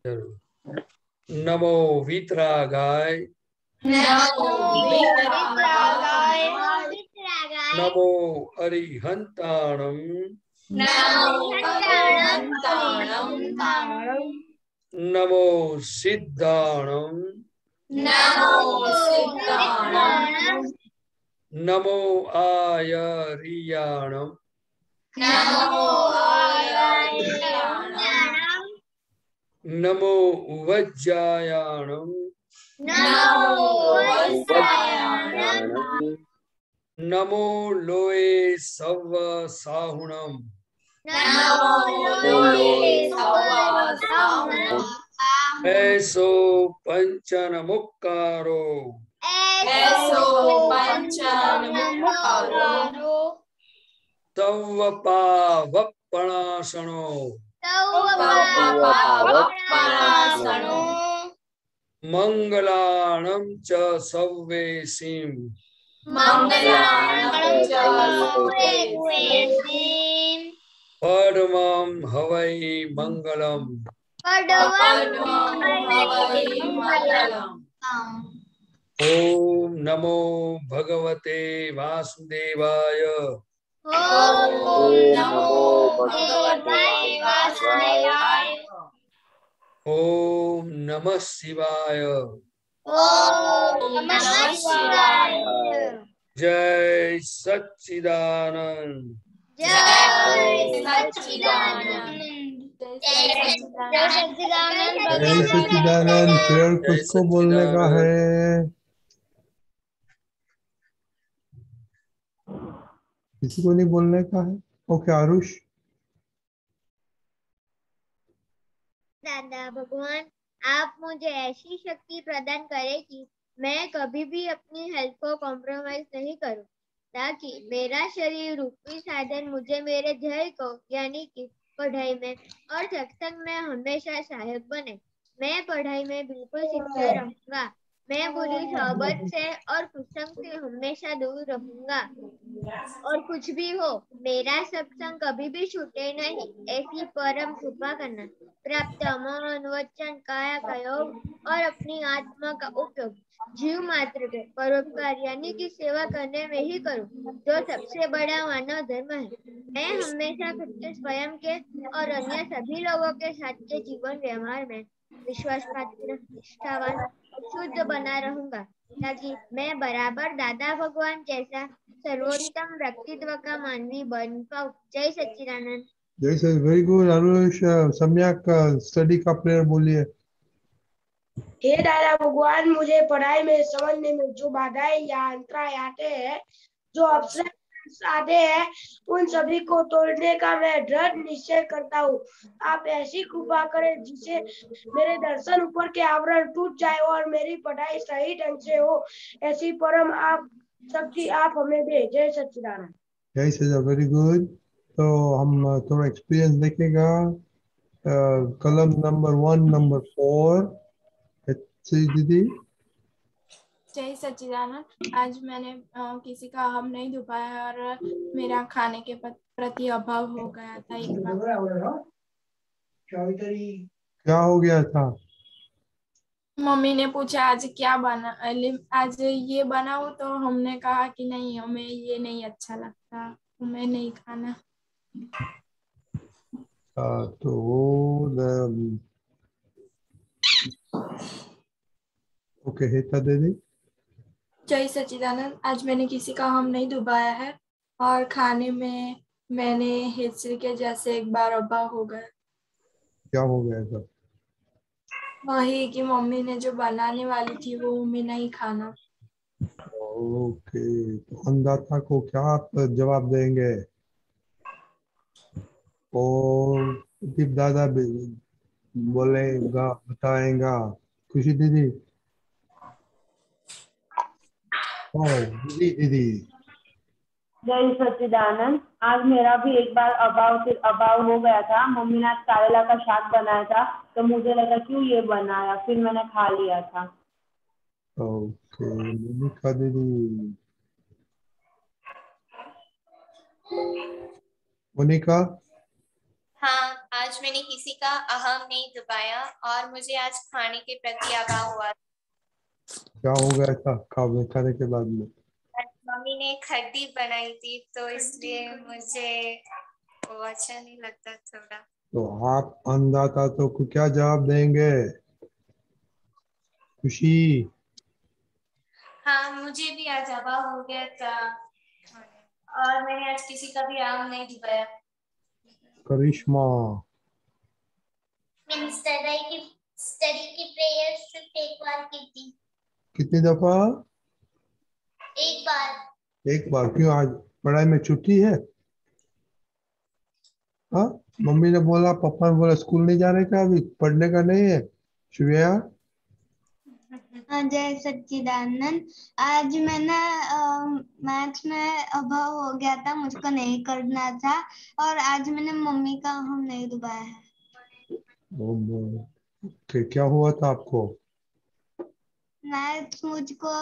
जरूर। नमो वीतरागाय, नमो अरिहंताणम, नमो सिद्धाणम, नमो आयरियाणम, नमो उवज्जायाणम, नमो लोए सव साहुणम, ऐसो पंचन मुक्कारो, तव पावपणासनो, मंगलाणं च सव्वेसिं, परमं हवै मंगलम्। ओम नमो भगवते वासुदेवाय, ओम नमः शिवाय, जय सच्चिदानंद। जय सच्चिदानंद। फिर किसको बोलने का है? किसी को नहीं बोलने का है? ओके आरुष। दादा भगवान, आप मुझे ऐसी शक्ति प्रदान करें कि मैं कभी भी अपनी हेल्थ को कॉम्प्रोमाइज नहीं करूं, ताकि मेरा शरीर रूपी साधन मुझे मेरे ध्येय को यानी कि पढ़ाई में और सत्संग में हमेशा सहायक बने। मैं पढ़ाई में बिल्कुल सिंसियर रहूंगा। मैं बुरी सोबत से और कुसंग से हमेशा दूर रहूंगा। और कुछ भी हो, मेरा सत्संग कभी भी छूटे नहीं, ऐसी परम कृपा करना। प्राप्त मन वचन काया का योग और अपनी आत्मा का उपयोग जीव मात्र के परोपकार यानी कि सेवा करने में ही करूं, जो सबसे बड़ा मानव धर्म है। मैं हमेशा खुद के स्वयं के और अन्य सभी लोगों के साथ के जीवन व्यवहार में विश्वास पात्र, निष्ठावान और शुद्ध बना रहूंगा, ताकि मैं बराबर दादा भगवान जैसा सर्वोत्तम व्यक्तित्व का मानवी बन पाऊं। जय सच्चिदानंद। जय सर, वेरी गुड आरुष। सम्यक स्टडी का प्रेयर बोलिए। हे दादा भगवान, मुझे पढ़ाई में समझने में जो बाधाएं या अंतराय आते हैं, जो अवसर आते हैं, उन सभी को तोड़ने का मैं दृढ़ निश्चय करता हूँ। आप ऐसी कृपा करें जिससे मेरे दर्शन ऊपर के आवरण टूट जाए और मेरी पढ़ाई सही ढंग से हो। ऐसी परम आप शक्ति आप हमें दे। जय सच्चिदानंद। जय सर, वेरी गुड। तो हम थोड़ा एक्सपीरियंस देखेगा। कलम नंबर 1 नंबर 4 दीदी। जय सच्चिदानंद। आज मैंने किसी का हम नहीं दुपाया और मेरा खाने के प्रति अभाव हो गया था। एक बार क्या हो गया था? मम्मी ने पूछा आज क्या बना, आज ये बनाओ, तो हमने कहा कि नहीं, हमें ये नहीं अच्छा लगता, हमें नहीं खाना। तो ओके हेता दीदी। जय सच्चिदानंद। आज मैंने किसी का हम नहीं दुबाया है और खाने में मैंने हिस्से के जैसे एक बार अभाव हो गया। क्या हो गया था? वही कि मम्मी ने जो बनाने वाली थी वो हमें नहीं खाना। ओके, तो अन्नदाता को क्या आप जवाब देंगे? और दीप दादा बोलेगा, बताएगा। खुशी दीदी। दीदी दीदी। जय सच्चिदानंद। आज मेरा भी एक बार अभाव हो गया था। मम्मी ने आज करेला का शाक बनाया था, तो मुझे लगा क्यों ये बनाया, फिर मैंने खा लिया था। ओके, मोनिका दीदी। मोनिका। हाँ, आज मैंने किसी का अहम नहीं दबाया और मुझे आज खाने के प्रति अभाव हुआ। क्या हो गया था खाने के बाद में? मम्मी ने खड्डी बनाई थी तो इसलिए मुझे वो अच्छा नहीं लगता थोड़ा। तो आप अन्नदाता तो क्या जवाब देंगे? खुशी? हाँ, मुझे भी आज अभाव हो गया था और मैंने आज किसी का भी आम नहीं दबाया। करिश्मा? मैंने स्टडी की प्रेयर सिर्फ एक बार की थी। कितनी दफा? एक बार। एक बार? क्यों, आज पढ़ाई में छुट्टी है? हाँ, मम्मी ने बोला, पापा ने बोला स्कूल नहीं जाने का, अभी पढ़ने का नहीं है। श्रेया? जय सच्चिदानंद। आज मैंने मैथ्स में अभाव हो गया था, मुझको नहीं करना था और आज मैंने मम्मी का हम नहीं दबाया है। क्या हुआ था आपको? मैथ्स मुझको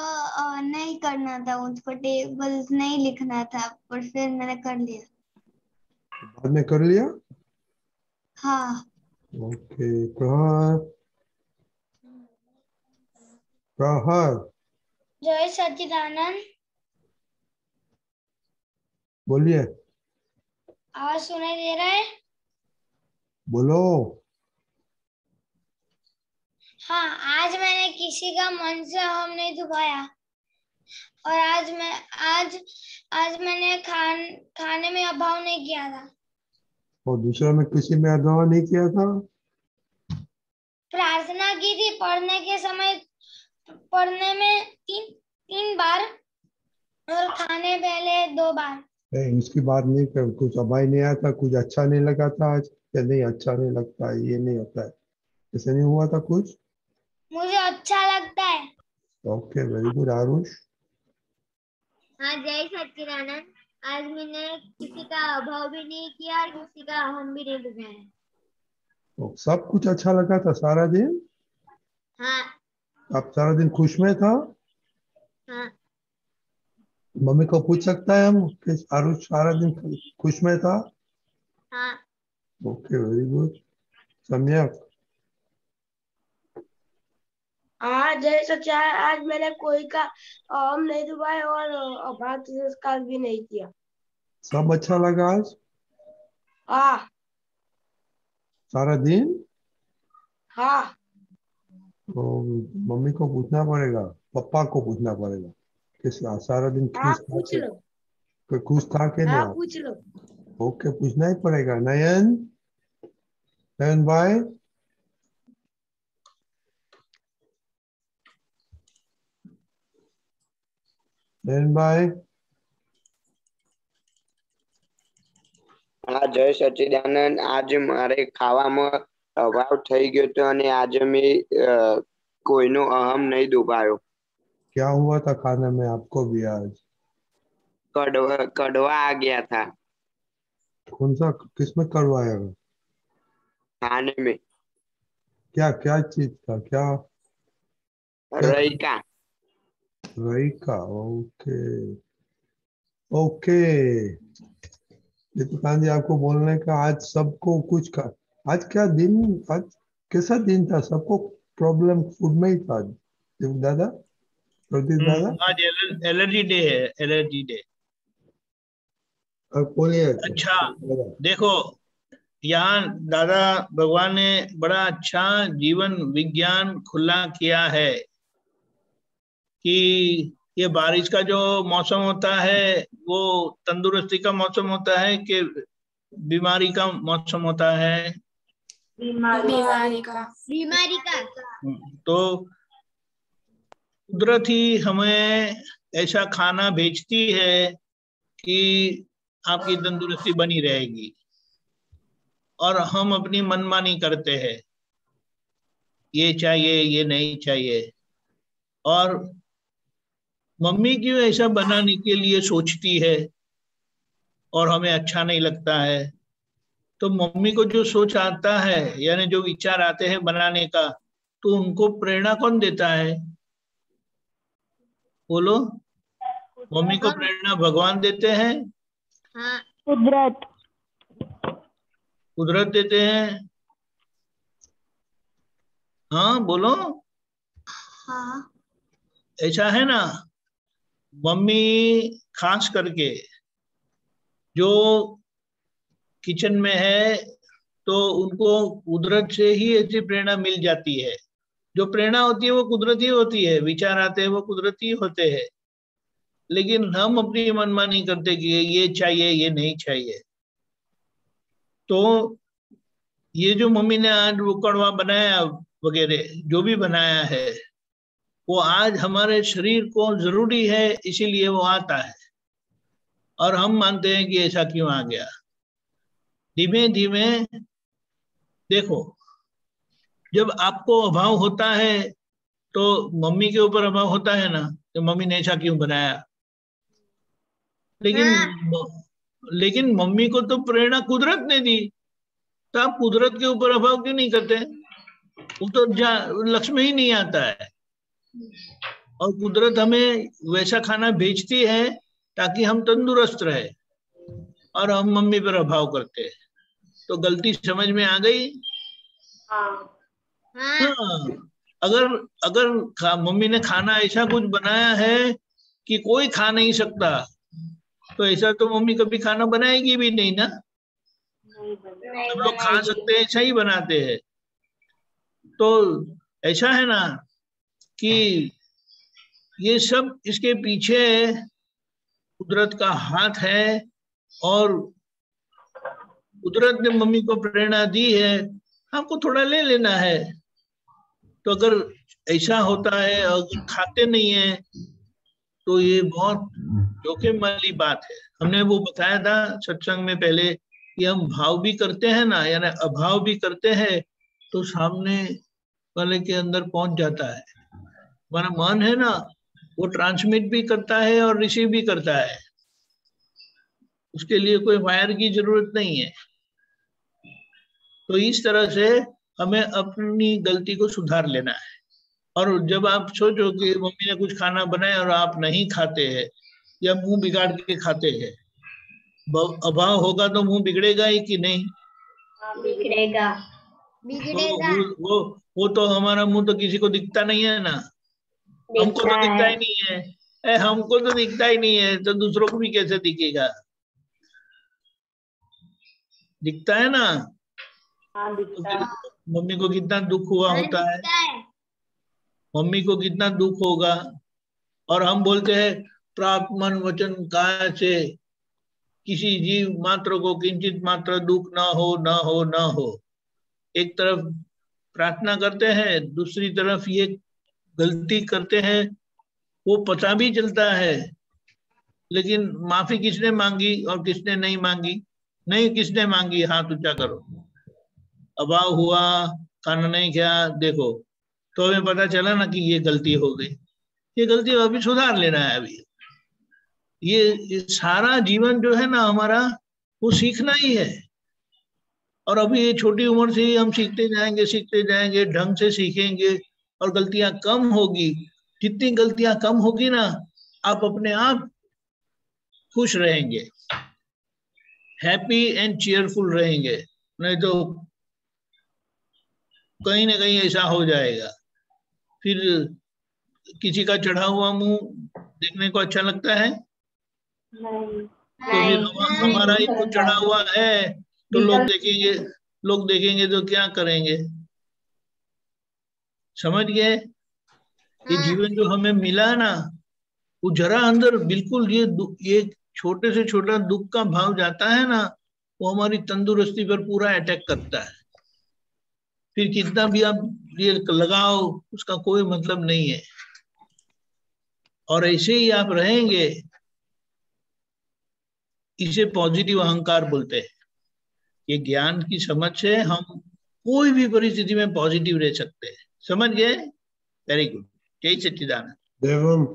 नहीं करना था, मुझको टेबल्स नहीं लिखना था, पर फिर मैंने कर लिया। बाद में कर लिया? हाँ। ओके। प्रहर? प्रहर? जय सच्चिदानंद। बोलिए। आवाज सुनाई दे रहा है? बोलो। हाँ, आज मैंने किसी का मन से हम नहीं दुखाया और आज मैंने खाने में अभाव नहीं किया था। और दूसरा में किसी में अगवा नहीं किया था? प्रार्थना की थी पढ़ने के समय, पढ़ने में तीन बार और खाने पहले 2 बार। नहीं, उसकी बात नहीं कर, कुछ अभाई नहीं आया था, कुछ अच्छा नहीं लगा था आज? या नहीं अच्छा नहीं लगता है, ये नहीं होता है, ऐसे नहीं हुआ था कुछ? मुझे अच्छा लगता है। Okay, very good. आरुष? हाँ, जय सच्चिदानंद। आज मैंने किसी का अभाव भी नहीं किया और किसी का हम भी नहीं दुखाया। तो सब कुछ अच्छा लगा था सारा दिन? हाँ। आप सारा दिन खुश में था? हाँ। मम्मी को पूछ सकता है हम कि आरुष सारा दिन खुश में था? हाँ। Okay, very good. सम्यक? हाँ जय सच्चा, आज मैंने कोई का हम नहीं दबाया और अभाव तिरस्कार भी नहीं किया। सब अच्छा लगा आज हाँ। सारा दिन? हाँ। तो मम्मी को पूछना पड़ेगा, पापा को पूछना पड़ेगा कि सारा दिन हाँ खुश था पूछ लो। कि खुश था कि नहीं हाँ आज? पूछ लो। ओके, पूछना ही पड़ेगा। नयन? नयन भाई? नयन भाई? હા જય સચ્ચિદાનંદ, આજે મારે ખાવામાં અભાવ થઈ ગયો હતો અને આજે મેં કોઈનો અહમ નહીં દુભાયો. क्या हुआ था खाने में आपको भी आज? कड़वा आ गया था कौन सा, किसमें करवाया? खाने में. क्या क्या चीज था, क्या क्या? रई का. रई का? ओके। ओके, दीपिका जी आपको बोलने का, आज सबको कुछ का, आज क्या दिन, आज कैसा दिन था? सबको प्रॉब्लम फूड में ही था। दादा, प्रदीप दादा? आज एलर्जी डे है, एलर्जी डे। और बोलिए अच्छा दादा। देखो, यहाँ दादा भगवान ने बड़ा अच्छा जीवन विज्ञान खुला किया है कि ये बारिश का जो मौसम होता है वो तंदुरुस्ती का मौसम होता है कि बीमारी का मौसम होता है? बीमारी का। बीमारी का। तो कुदरत ही हमें ऐसा खाना भेजती है कि आपकी तंदुरुस्ती बनी रहेगी और हम अपनी मनमानी करते हैं, ये चाहिए ये नहीं चाहिए। और मम्मी क्यों ऐसा बनाने के लिए सोचती है और हमें अच्छा नहीं लगता है? तो मम्मी को जो सोच आता है यानी जो विचार आते हैं बनाने का, तो उनको प्रेरणा कौन देता है? बोलो। मम्मी को प्रेरणा भगवान देते हैं? हाँ। कुदरत। कुदरत देते हैं। हाँ बोलो। हाँ। ऐसा है ना, मम्मी खास करके जो किचन में है तो उनको कुदरत से ही ऐसी प्रेरणा मिल जाती है। जो प्रेरणा होती है वो कुदरती होती है, विचार आते हैं वो कुदरती होते हैं, लेकिन हम अपनी मनमानी करते कि ये चाहिए ये नहीं चाहिए। तो ये जो मम्मी ने आज वो कड़वा बनाया वगैरह जो भी बनाया है, वो आज हमारे शरीर को जरूरी है, इसीलिए वो आता है। और हम मानते हैं कि ऐसा क्यों आ गया। धीमे धीमे देखो, जब आपको अभाव होता है तो मम्मी के ऊपर अभाव होता है ना, तो मम्मी ने ऐसा क्यों बनाया। लेकिन लेकिन मम्मी को तो प्रेरणा कुदरत ने दी, तो आप कुदरत के ऊपर अभाव क्यों नहीं करते। वो तो लक्ष्य में ही नहीं आता है। और कुदरत हमें वैसा खाना भेजती है ताकि हम तंदुरुस्त रहे, और हम मम्मी पर अभाव करते हैं। तो गलती समझ में आ गई। हाँ, अगर अगर मम्मी ने खाना ऐसा कुछ बनाया है कि कोई खा नहीं सकता, तो ऐसा तो मम्मी कभी खाना बनाएगी भी नहीं ना। सब लोग खा सकते हैं, ऐसा ही बनाते हैं। तो ऐसा है ना कि ये सब इसके पीछे कुदरत का हाथ है, और कुदरत ने मम्मी को प्रेरणा दी है, हमको थोड़ा ले लेना है। तो अगर ऐसा होता है, अगर खाते नहीं है, तो ये बहुत जोखिम वाली बात है। हमने वो बताया था सत्संग में पहले कि हम भाव भी करते हैं ना, यानी अभाव भी करते हैं, तो सामने वाले के अंदर पहुंच जाता है। हमारा मन है ना, वो ट्रांसमिट भी करता है और रिसीव भी करता है। उसके लिए कोई वायर की जरूरत नहीं है। तो इस तरह से हमें अपनी गलती को सुधार लेना है। और जब आप सोचो कि मम्मी ने कुछ खाना बनाया और आप नहीं खाते हैं या मुंह बिगाड़ के खाते हैं, अभाव होगा तो मुंह बिगड़ेगा ही कि नहीं। बिगड़ेगा तो वो तो हमारा मुंह तो किसी को दिखता नहीं है ना। हमको तो दिखता ही नहीं है। हमको तो दिखता ही नहीं है, तो दूसरों को भी कैसे दिखेगा। दिखता है ना। तो मम्मी को कितना दुख हुआ होता है, मम्मी को कितना दुख होगा। और हम बोलते हैं प्राप्त मन वचन काया से किसी जीव मात्र को किंचित मात्र दुख ना हो ना हो ना हो। एक तरफ प्रार्थना करते हैं, दूसरी तरफ ये गलती करते हैं, वो पता भी चलता है, लेकिन माफी किसने मांगी और किसने नहीं मांगी। नहीं, किसने मांगी, हाथ ऊंचा करो। अभाव हुआ, खाना नहीं खाया, देखो तो हमें पता चला ना कि ये गलती हो गई। ये गलती अभी सुधार लेना है। अभी ये सारा जीवन जो है ना हमारा, वो सीखना ही है। और अभी ये छोटी उम्र से ही हम सीखते जाएंगे, ढंग से सीखेंगे और गलतियां कम होगी। जितनी गलतियां कम होगी ना, आप अपने आप खुश रहेंगे, हैप्पी एंड चीयरफुल रहेंगे। नहीं तो कहीं ना कहीं ऐसा हो जाएगा, फिर किसी का चढ़ा हुआ मुंह देखने को अच्छा लगता है। तो फिर हमारा ही मुंह चढ़ा हुआ है, तो लोग देखेंगे तो क्या करेंगे। समझ गए। ये जीवन जो हमें मिला ना, वो जरा अंदर बिल्कुल ये छोटे से छोटा दुख का भाव जाता है ना, वो हमारी तंदुरुस्ती पर पूरा अटैक करता है। फिर कितना भी आप ये लगाओ, उसका कोई मतलब नहीं है। और ऐसे ही आप रहेंगे, इसे पॉजिटिव अहंकार बोलते हैं। ये ज्ञान की समझ से हम कोई भी परिस्थिति में पॉजिटिव रह सकते हैं। समझ गए। Very good. जय सच्चिदानंद। देवम।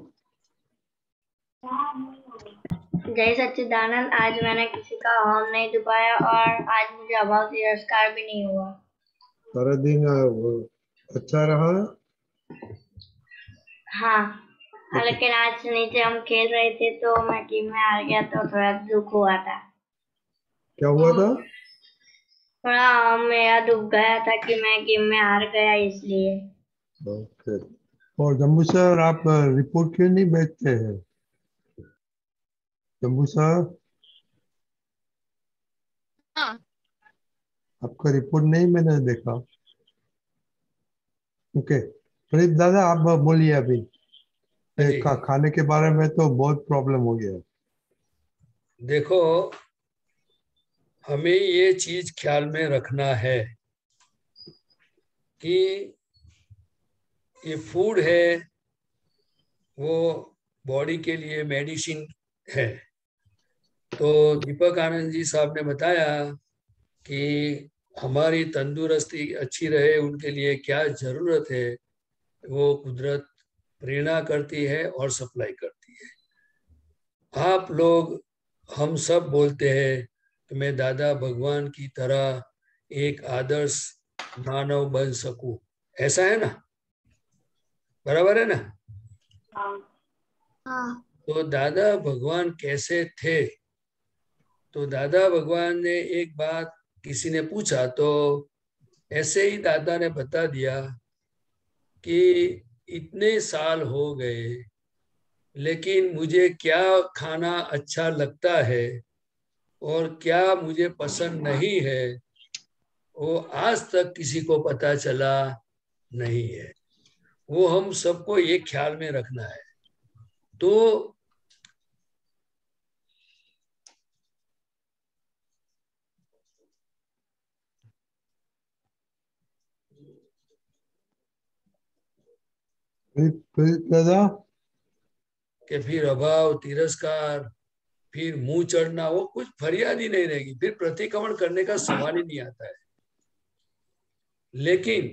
जय सच्चिदानंद। आज मैंने किसी का हॉर्न नहीं दबाया और आज मुझे अभाव तिरस्कार भी नहीं हुआ। सारा दिन अच्छा रहा। हाँ, लेकिन आज नीचे हम खेल रहे थे तो मैं टीम में हार गया, तो थोड़ा दुख हुआ था। क्या हुआ था? थोड़ा मेरा दुख गया था कि मैं गेम में हार गया इसलिए। ओके। और जम्बू सर, आप रिपोर्ट क्यों नहीं भेजते हैं? जम्बू सर, हाँ। आपका रिपोर्ट नहीं मैंने देखा। ओके, प्रदीप दादा आप बोलिए अभी। हाँ जी। खाने के बारे में तो बहुत प्रॉब्लम हो गया है। देखो, हमें ये चीज ख्याल में रखना है कि ये फूड है वो बॉडी के लिए मेडिसिन है। तो दीपक आनंद जी साहब ने बताया कि हमारी तंदुरुस्ती अच्छी रहे उनके लिए क्या जरूरत है, वो कुदरत प्रेरणा करती है और सप्लाई करती है। आप लोग, हम सब बोलते हैं कि मैं दादा भगवान की तरह एक आदर्श मानव बन सकूं, ऐसा है ना? बराबर है ना? हाँ। तो दादा भगवान कैसे थे? तो दादा भगवान ने एक बात किसी ने पूछा तो ऐसे ही दादा ने बता दिया कि इतने साल हो गए लेकिन मुझे क्या खाना अच्छा लगता है और क्या मुझे पसंद नहीं है वो आज तक किसी को पता चला नहीं है। वो हम सबको ये ख्याल में रखना है। तो प्रदीप दादा, कि फिर अभाव, तिरस्कार, फिर मुंह चढ़ना, वो कुछ फरियाद ही नहीं रहेगी, फिर प्रतिक्रमण करने का सवाल ही नहीं आता है। लेकिन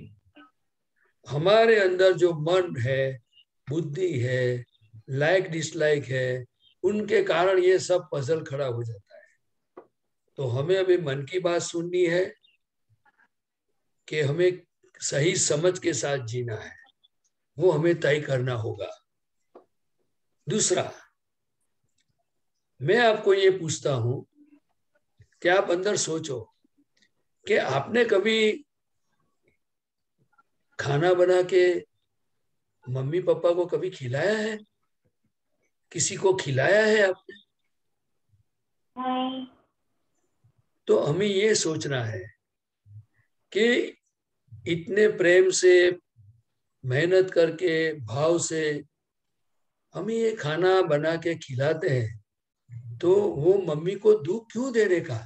हमारे अंदर जो मन है, बुद्धि है, लाइक डिसलाइक है, उनके कारण ये सब पजल खड़ा हो जाता है। तो हमें अभी मन की बात सुननी है कि हमें सही समझ के साथ जीना है, वो हमें तय करना होगा। दूसरा, मैं आपको ये पूछता हूं कि आप अंदर सोचो कि आपने कभी खाना बना के मम्मी पापा को कभी खिलाया है? किसी को खिलाया है आपने? नहीं। तो हमें ये सोचना है कि इतने प्रेम से, मेहनत करके, भाव से हम ये खाना बना के खिलाते हैं, तो वो मम्मी को दुख क्यों देने का?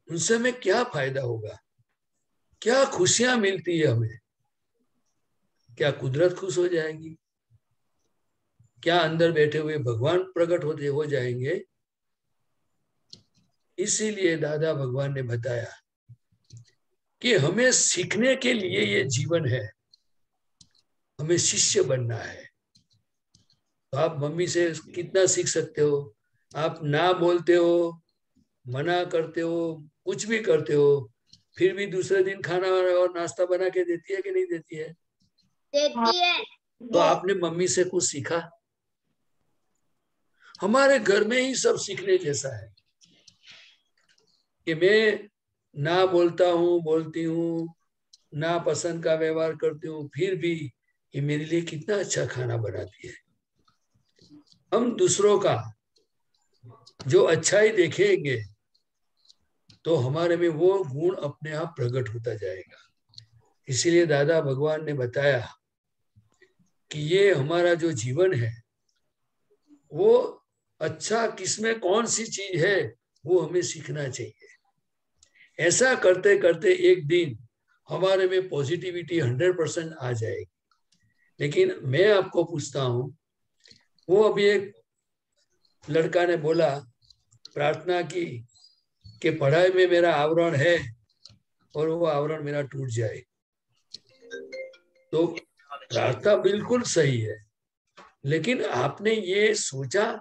उनसे हमें क्या फायदा होगा? क्या खुशियां मिलती है हमें? क्या कुदरत खुश हो जाएगी? क्या अंदर बैठे हुए भगवान प्रकट होते हो जाएंगे? इसीलिए दादा भगवान ने बताया कि हमें सीखने के लिए ये जीवन है, हमें शिष्य बनना है। तो आप मम्मी से कितना सीख सकते हो? आप ना बोलते हो, मना करते हो, कुछ भी करते हो, फिर भी दूसरे दिन खाना और नाश्ता बना के देती है कि नहीं देती है? देती है। तो आपने मम्मी से कुछ सीखा? हमारे घर में ही सब सीखने जैसा है कि मैं ना बोलता हूँ, बोलती हूँ, ना पसंद का व्यवहार करती हूँ, फिर भी ये मेरे लिए कितना अच्छा खाना बनाती है। हम दूसरों का जो अच्छाई देखेंगे तो हमारे में वो गुण अपने आप प्रकट होता जाएगा। इसीलिए दादा भगवान ने बताया कि ये हमारा जो जीवन है वो अच्छा किसमें कौन सी चीज है वो हमें सीखना चाहिए। ऐसा करते करते एक दिन हमारे में पॉजिटिविटी 100% आ जाएगी। लेकिन मैं आपको पूछता हूं, वो अभी एक लड़का ने बोला, प्रार्थना की कि पढ़ाई में मेरा आवरण है और वो आवरण मेरा टूट जाए। तो प्रार्थना बिल्कुल सही है, लेकिन आपने ये सोचा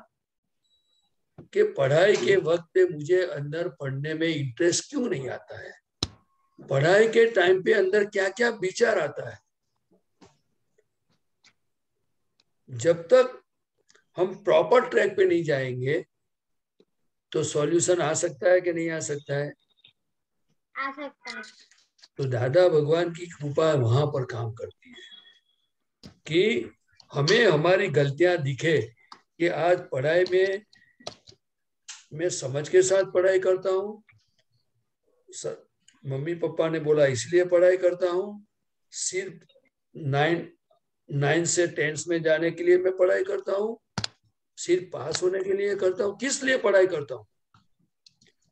कि पढ़ाई के वक्त पे मुझे अंदर पढ़ने में इंटरेस्ट क्यों नहीं आता है? पढ़ाई के टाइम पे अंदर क्या क्या विचार आता है? जब तक हम प्रॉपर ट्रैक पे नहीं जाएंगे तो सॉल्यूशन आ सकता है कि नहीं आ सकता है? आ सकता है। तो दादा भगवान की कृपा वहां पर काम करती है कि हमें हमारी गलतियां दिखे कि आज पढ़ाई में मैं समझ के साथ पढ़ाई करता हूँ, मम्मी पापा ने बोला इसलिए पढ़ाई करता हूँ, सिर्फ 9 से 10 में जाने के लिए मैं पढ़ाई करता हूँ, सिर्फ पास होने के लिए करता हूँ, किस लिए पढ़ाई करता हूँ?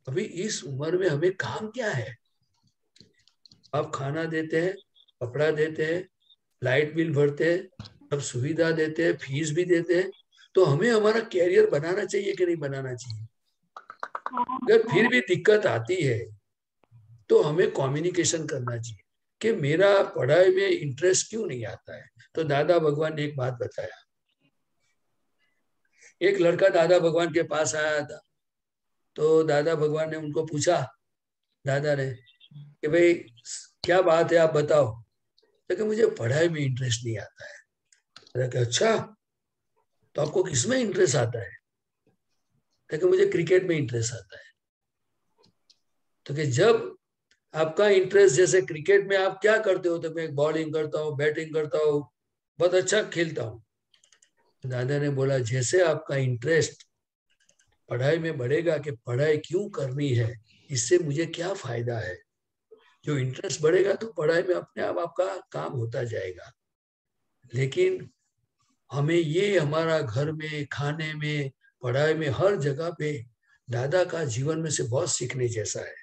अभी इस उम्र में हमें काम क्या है? आप खाना देते हैं, कपड़ा देते हैं, लाइट बिल भरते हैं, सब सुविधा देते हैं, फीस भी देते हैं, तो हमें हमारा कैरियर बनाना चाहिए कि नहीं बनाना चाहिए? अगर फिर भी दिक्कत आती है तो हमें कम्युनिकेशन करना चाहिए कि मेरा पढ़ाई में इंटरेस्ट क्यों नहीं आता है। तो दादा भगवान ने एक बात बताया। एक लड़का दादा भगवान के पास आया था, तो दादा भगवान ने उनको पूछा, दादा ने, कि भाई क्या बात है, आप बताओ। तो कि मुझे पढ़ाई में इंटरेस्ट नहीं आता है। कि अच्छा, तो आपको किसमें इंटरेस्ट आता है? कि मुझे क्रिकेट में इंटरेस्ट आता है। तो कि जब आपका इंटरेस्ट, जैसे क्रिकेट में आप क्या करते हो? तो मैं बॉलिंग करता हूँ, बैटिंग करता हूँ, बहुत अच्छा खेलता हूँ। दादा ने बोला जैसे आपका इंटरेस्ट पढ़ाई में बढ़ेगा कि पढ़ाई क्यों करनी है, इससे मुझे क्या फायदा है, जो इंटरेस्ट बढ़ेगा तो पढ़ाई में अपने आप आपका काम होता जाएगा। लेकिन हमें ये हमारा घर में, खाने में, पढ़ाई में, हर जगह पे दादा का जीवन में से बहुत सीखने जैसा है।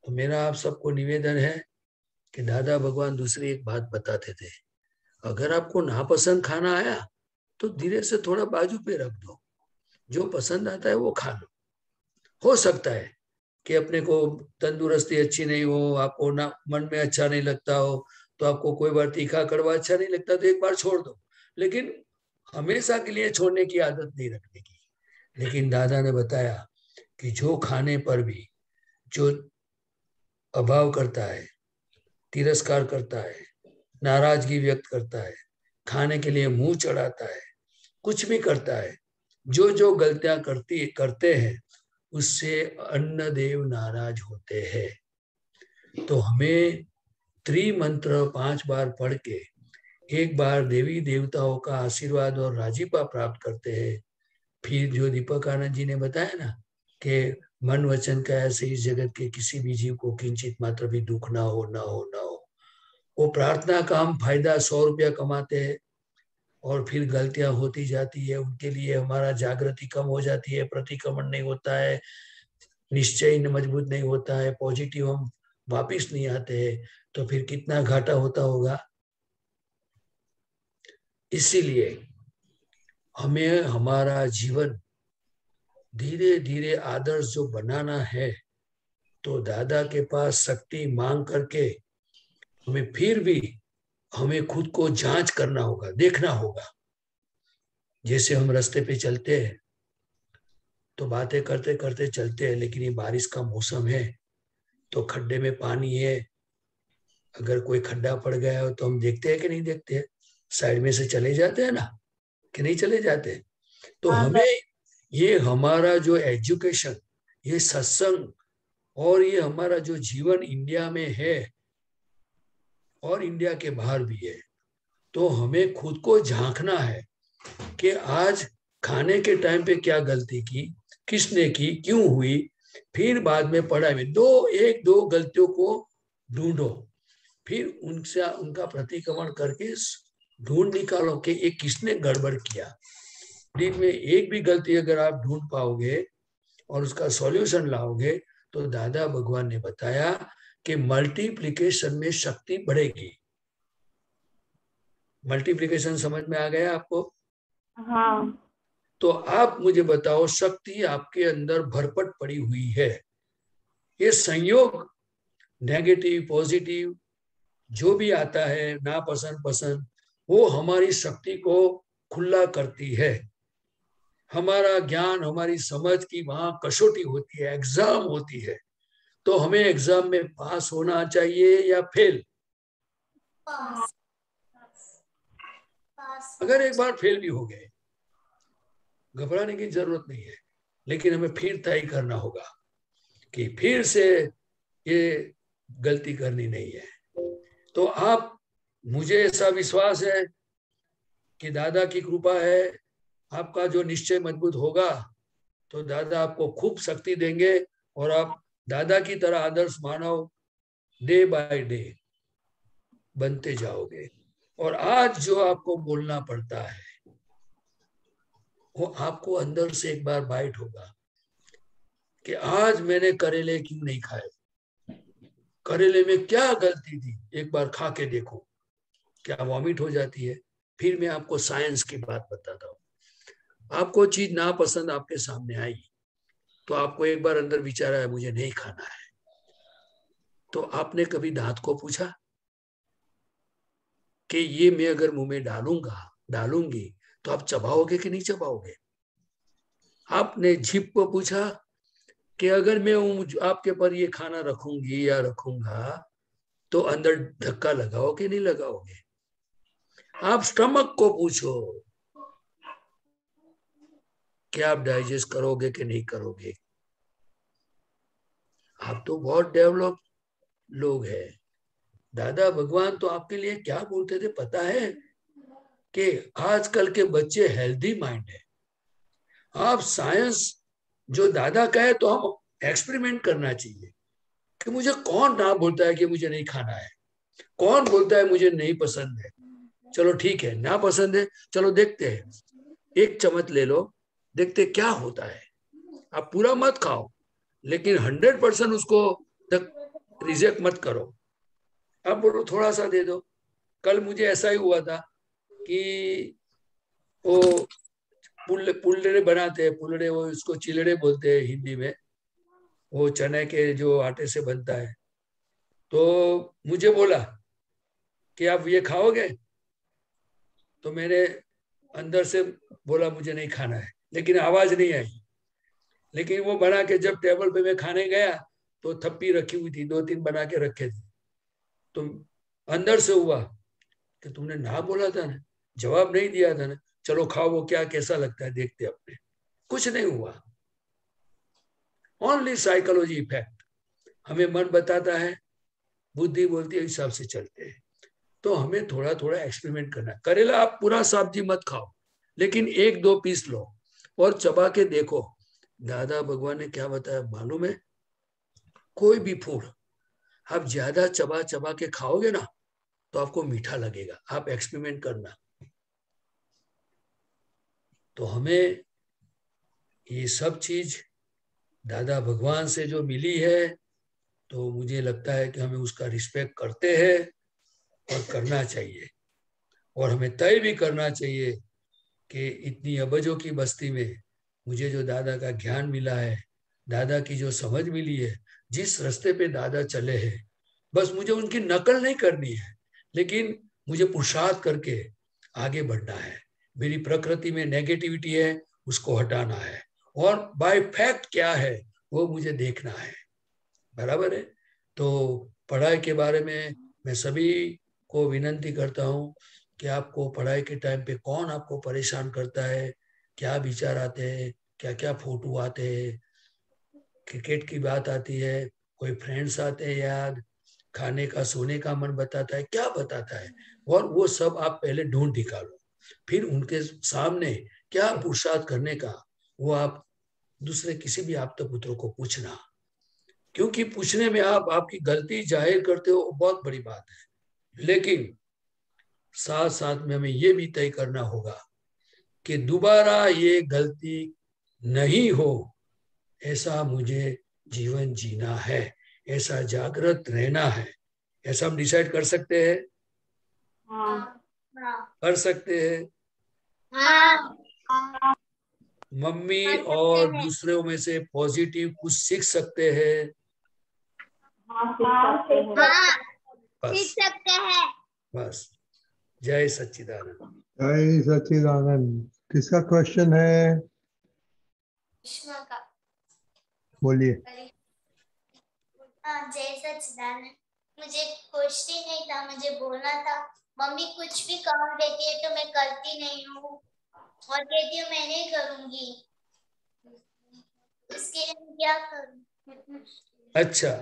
तो मेरा आप सबको निवेदन है कि दादा भगवान दूसरी एक बात बताते थे, अगर आपको नापसंद खाना आया तो धीरे से थोड़ा बाजू पे रख दो, जो पसंद आता है वो खा लो। हो सकता है कि अपने को तंदुरुस्ती अच्छी नहीं हो, आपको ना मन में अच्छा नहीं लगता हो, तो आपको कोई बार तीखा कड़वा अच्छा नहीं लगता तो एक बार छोड़ दो, लेकिन हमेशा के लिए छोड़ने की आदत नहीं रखने की। लेकिन दादा ने बताया कि जो खाने पर भी जो अभाव करता है, तिरस्कार करता है, नाराजगी व्यक्त करता है, खाने के लिए मुंह चढ़ाता है, कुछ भी करता है, जो जो गलतियां करते हैं उससे अन्न देव नाराज होते हैं। तो हमें त्रिमंत्र 5 बार पढ़ के एक बार देवी देवताओं का आशीर्वाद और राजीपा प्राप्त करते हैं। फिर जो दीपक आनंद जी ने बताया ना कि मन वचन का ऐसे इस जगत के किसी भी जीव को किंचित मात्र भी दुख ना हो, ना हो, ना हो। वो प्रार्थना का हम फायदा 100 रुपया कमाते हैं और फिर गलतियां होती जाती है, उनके लिए हमारा जागृति कम हो जाती है, प्रतिक्रमण नहीं होता है, निश्चय मजबूत नहीं होता है, पॉजिटिव हम वापिस नहीं आते हैं, तो फिर कितना घाटा होता होगा। इसीलिए हमें हमारा जीवन धीरे धीरे आदर्श जो बनाना है, तो दादा के पास शक्ति मांग करके हमें फिर भी हमें खुद को जांच करना होगा, देखना होगा। जैसे हम रास्ते पे चलते हैं तो बातें करते करते चलते हैं, लेकिन ये बारिश का मौसम है तो खड्डे में पानी है, अगर कोई खड्डा पड़ गया हो तो हम देखते हैं कि नहीं देखते हैं, साइड में से चले जाते हैं ना, कि नहीं चले जाते। तो हमें ये हमारा जो एजुकेशन, ये सत्संग और ये हमारा जो जीवन इंडिया में है और इंडिया के बाहर भी है, तो हमें खुद को झांकना है कि आज खाने के टाइम पे क्या गलती की, किसने की, क्यों हुई। फिर बाद में पढ़ाई में 1-2 गलतियों को ढूंढो, फिर उनसे उनका प्रतिक्रमण करके ढूंढ निकालो कि ये किसने गड़बड़ किया। दिन में एक भी गलती अगर आप ढूंढ पाओगे और उसका सॉल्यूशन लाओगे, तो दादा भगवान ने बताया कि मल्टीप्लिकेशन में शक्ति बढ़ेगी। मल्टीप्लिकेशन समझ में आ गया आपको? हाँ। तो आप मुझे बताओ, शक्ति आपके अंदर भरपट पड़ी हुई है, ये संयोग नेगेटिव पॉजिटिव जो भी आता है, ना पसंद पसंद, वो हमारी शक्ति को खुला करती है। हमारा ज्ञान, हमारी समझ की वहां कसौटी होती है, एग्जाम होती है। तो हमें एग्जाम में पास होना चाहिए या फेल? अगर एक बार फेल भी हो गए, घबराने की जरूरत नहीं है, लेकिन हमें फिर तय करना होगा कि फिर से ये गलती करनी नहीं है। तो आप, मुझे ऐसा विश्वास है कि दादा की कृपा है, आपका जो निश्चय मजबूत होगा तो दादा आपको खूब शक्ति देंगे और आप दादा की तरह आदर्श मानव डे बाय डे बनते जाओगे। और आज जो आपको बोलना पड़ता है वो आपको अंदर से एक बार बाइट होगा कि आज मैंने करेले क्यों नहीं खाए, करेले में क्या गलती थी, एक बार खा के देखो, क्या वॉमिट हो जाती है। फिर मैं आपको साइंस की बात बताता हूँ। आपको चीज नापसंद आपके सामने आई तो आपको एक बार अंदर विचार आया मुझे नहीं खाना है, तो आपने कभी दांत को पूछा कि ये मैं अगर मुंह में डालूंगी तो आप चबाओगे कि नहीं चबाओगे? आपने जीभ को पूछा कि अगर मैं आपके पर ये खाना रखूंगी या रखूंगा तो अंदर धक्का लगाओ कि नहीं लगाओगे? आप स्टमक को पूछो कि आप डाइजेस्ट करोगे कि नहीं करोगे। आप तो बहुत डेवलप लोग हैं। दादा भगवान तो आपके लिए क्या बोलते थे पता है? कि आजकल के बच्चे हेल्दी माइंड है। आप साइंस जो दादा कहे तो हम एक्सपेरिमेंट करना चाहिए कि मुझे कौन ना बोलता है कि मुझे नहीं खाना है, कौन बोलता है मुझे नहीं पसंद है। चलो ठीक है, ना पसंद है, चलो देखते हैं, एक चम्मच ले लो, देखते क्या होता है। आप पूरा मत खाओ लेकिन 100% उसको तक रिजेक्ट मत करो। आप बोलो थोड़ा सा दे दो। कल मुझे ऐसा ही हुआ था कि वो पुलड़े बनाते हैं, पुलड़े, वो इसको चिलड़े बोलते हैं हिंदी में, वो चने के जो आटे से बनता है। तो मुझे बोला कि आप ये खाओगे, तो मैंने अंदर से बोला मुझे नहीं खाना है, लेकिन आवाज नहीं आई। लेकिन वो बना के जब टेबल पे मैं खाने गया तो थप्पी रखी हुई थी, 2-3 बना के रखे थे। तो अंदर से हुआ कि तुमने ना बोला था ना, जवाब नहीं दिया था ना, चलो खाओ, वो क्या कैसा लगता है देखते अपने। कुछ नहीं हुआ। Only psychology effect. हमें मन बताता है, बुद्धि बोलती है, हिसाब से चलते हैं। तो हमें थोड़ा थोड़ा एक्सपेरिमेंट करना है। करेला आप पूरा सब्जी मत खाओ, लेकिन 1-2 पीस लो और चबा के देखो। दादा भगवान ने क्या बताया मालूम है? कोई भी फूड आप ज्यादा चबा चबा के खाओगे ना तो आपको मीठा लगेगा। आप एक्सपेरिमेंट करना। तो हमें ये सब चीज दादा भगवान से जो मिली है, तो मुझे लगता है कि हमें उसका रिस्पेक्ट करते हैं और करना चाहिए। और हमें तय भी करना चाहिए कि इतनी अबजों की बस्ती में मुझे जो दादा का ज्ञान मिला है, दादा की जो समझ मिली है, जिस रास्ते पे दादा चले हैं, बस मुझे उनकी नकल नहीं करनी है, लेकिन मुझे पुरुषार्थ करके आगे बढ़ना है। मेरी प्रकृति में नेगेटिविटी है, उसको हटाना है, और बाय फैक्ट क्या है वो मुझे देखना है। बराबर है? तो पढ़ाई के बारे में मैं सभी को विनंती करता हूँ कि आपको पढ़ाई के टाइम पे कौन आपको परेशान करता है, क्या विचार आते हैं, क्या क्या फोटो आते हैं, क्रिकेट की बात आती है, कोई फ्रेंड्स आते हैं याद, खाने का सोने का मन बताता है, क्या बताता है, और वो सब आप पहले ढूंढ निकालो। फिर उनके सामने क्या पुरुषार्थ करने का, वो आप दूसरे किसी भी आपता पुत्र को पूछना। क्योंकि पूछने में आप आपकी गलती जाहिर करते हो, बहुत बड़ी बात है। लेकिन साथ साथ में हमें ये भी तय करना होगा कि दोबारा ये गलती नहीं हो, ऐसा मुझे जीवन जीना है, ऐसा जागृत रहना है। ऐसा हम डिसाइड कर सकते हैं? कर सकते हैं। मम्मी और दूसरों में से पॉजिटिव कुछ सीख सकते हैं। सीख सकते हैं। बस। जय सच्चिदानंद। जय सच्चिदानंद। किसका क्वेश्चन है? बोलिए। जय सच्चिदानंद। मुझे क्वेश्चन नहीं था, मुझे बोलना था। मम्मी कुछ भी काम देती है तो मैं करती नहीं हूँ और कहती हूँ मैं नहीं करूँगी, इसके लिए मैं क्या करूँ? अच्छा,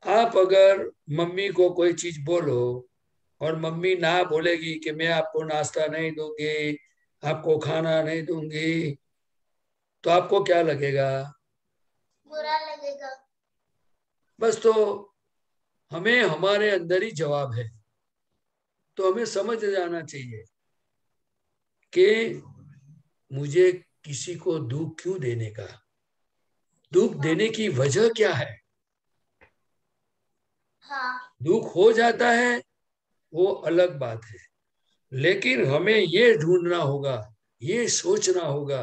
आप अगर मम्मी को कोई चीज बोलो और मम्मी ना बोलेगी कि मैं आपको नाश्ता नहीं दूंगी, आपको खाना नहीं दूंगी, तो आपको क्या लगेगा? बुरा लगेगा। बस तो हमें हमारे अंदर ही जवाब है, तो हमें समझ जाना चाहिए कि मुझे किसी को दुख क्यों देने का, दुख देने की वजह क्या है। हाँ दुख हो जाता है वो अलग बात है, लेकिन हमें ये ढूंढना होगा, ये सोचना होगा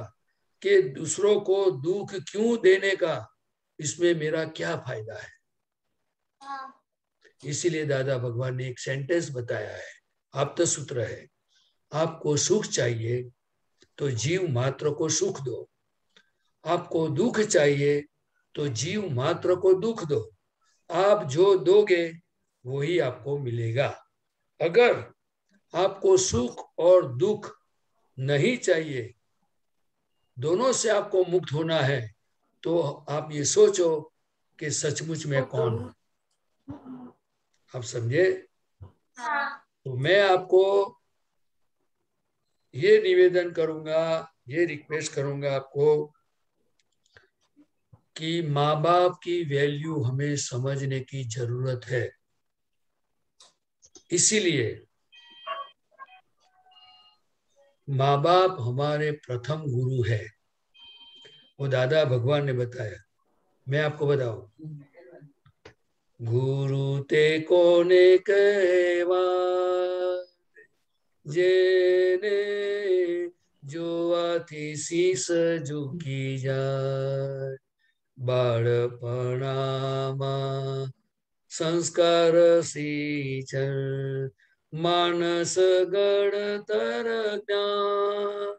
कि दूसरों को दुख क्यों देने का, इसमें मेरा क्या फायदा है। हाँ इसीलिए दादा भगवान ने एक सेंटेंस बताया है, आप्त सूत्र है, आपको सुख चाहिए तो जीव मात्र को सुख दो, आपको दुख चाहिए तो जीव मात्र को दुख दो, आप जो दोगे वही आपको मिलेगा। अगर आपको सुख और दुख नहीं चाहिए, दोनों से आपको मुक्त होना है, तो आप ये सोचो कि सचमुच में कौन हूं। आप समझे? हाँ तो मैं आपको ये निवेदन करूंगा, ये रिक्वेस्ट करूंगा आपको कि माँ बाप की वैल्यू हमें समझने की जरूरत है। इसीलिए माँ बाप हमारे प्रथम गुरु है, वो दादा भगवान ने बताया। मैं आपको बताऊं, गुरु ते कोने कहवा जेने જોવાથી શીશ ઝૂકી જાય, બાળપણામાં સંસ્કાર સિંચન માનસ ગણતર જ્ઞાન।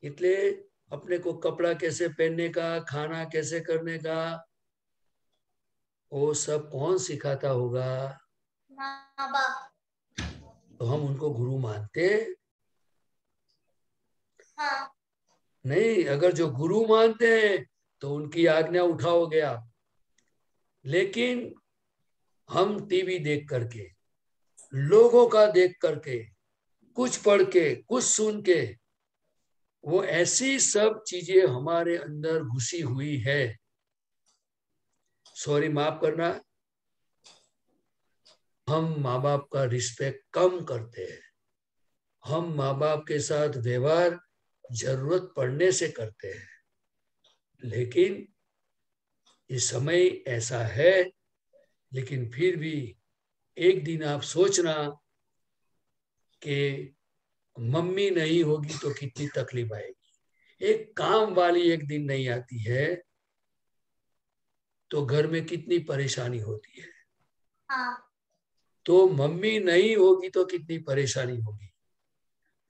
એટલે अपने को कपड़ा कैसे पहनने का, खाना कैसे करने का, वो सब कौन सिखाता होगा? माँ बाप। तो हम उनको गुरु मानते हाँ नहीं। अगर जो गुरु मानते हैं तो उनकी आज्ञा उठाओगे आप, लेकिन हम टीवी देख करके, लोगों का देख करके, कुछ पढ़ के, कुछ सुन के, वो ऐसी सब चीजें हमारे अंदर घुसी हुई है। सॉरी, माफ करना, हम माँ बाप का रिस्पेक्ट कम करते हैं। हम माँ बाप के साथ व्यवहार जरूरत पड़ने से करते हैं, लेकिन ये समय ऐसा है। लेकिन फिर भी एक दिन आप सोचना कि मम्मी नहीं होगी तो कितनी तकलीफ आएगी। एक काम वाली एक दिन नहीं आती है तो घर में कितनी परेशानी होती है। हाँ तो मम्मी नहीं होगी तो कितनी परेशानी होगी,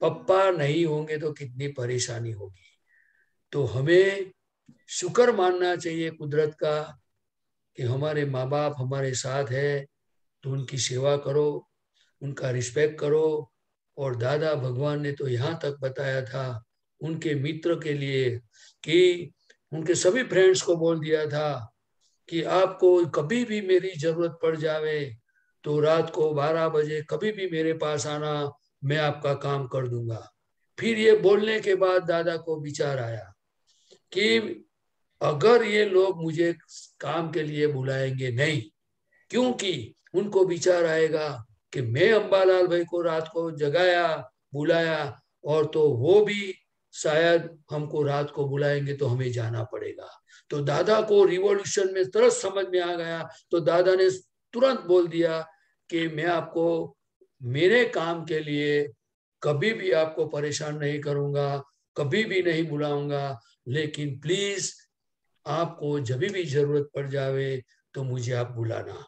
पप्पा नहीं होंगे तो कितनी परेशानी होगी। तो हमें शुक्र मानना चाहिए कुदरत का कि हमारे माँ बाप हमारे साथ है, तो उनकी सेवा करो, उनका रिस्पेक्ट करो। और दादा भगवान ने तो यहाँ तक बताया था उनके मित्र के लिए कि उनके सभी फ्रेंड्स को बोल दिया था कि आपको कभी भी मेरी जरूरत पड़ जावे तो रात को 12 बजे कभी भी मेरे पास आना, मैं आपका काम कर दूंगा। फिर ये बोलने के बाद दादा को विचार आया कि अगर ये लोग मुझे काम के लिए बुलाएंगे नहीं, क्योंकि उनको विचार आएगा कि मैं अंबालाल भाई को रात को जगाया, बुलाया, और तो वो भी शायद हमको रात को बुलाएंगे तो हमें जाना पड़ेगा। तो दादा को रिवॉल्यूशन में तुरंत समझ में आ गया, तो दादा ने तुरंत बोल दिया कि मैं आपको मेरे काम के लिए कभी भी आपको परेशान नहीं करूंगा, कभी भी नहीं बुलाऊंगा, लेकिन प्लीज आपको जब भी जरूरत पड़ जावे तो मुझे आप बुलाना।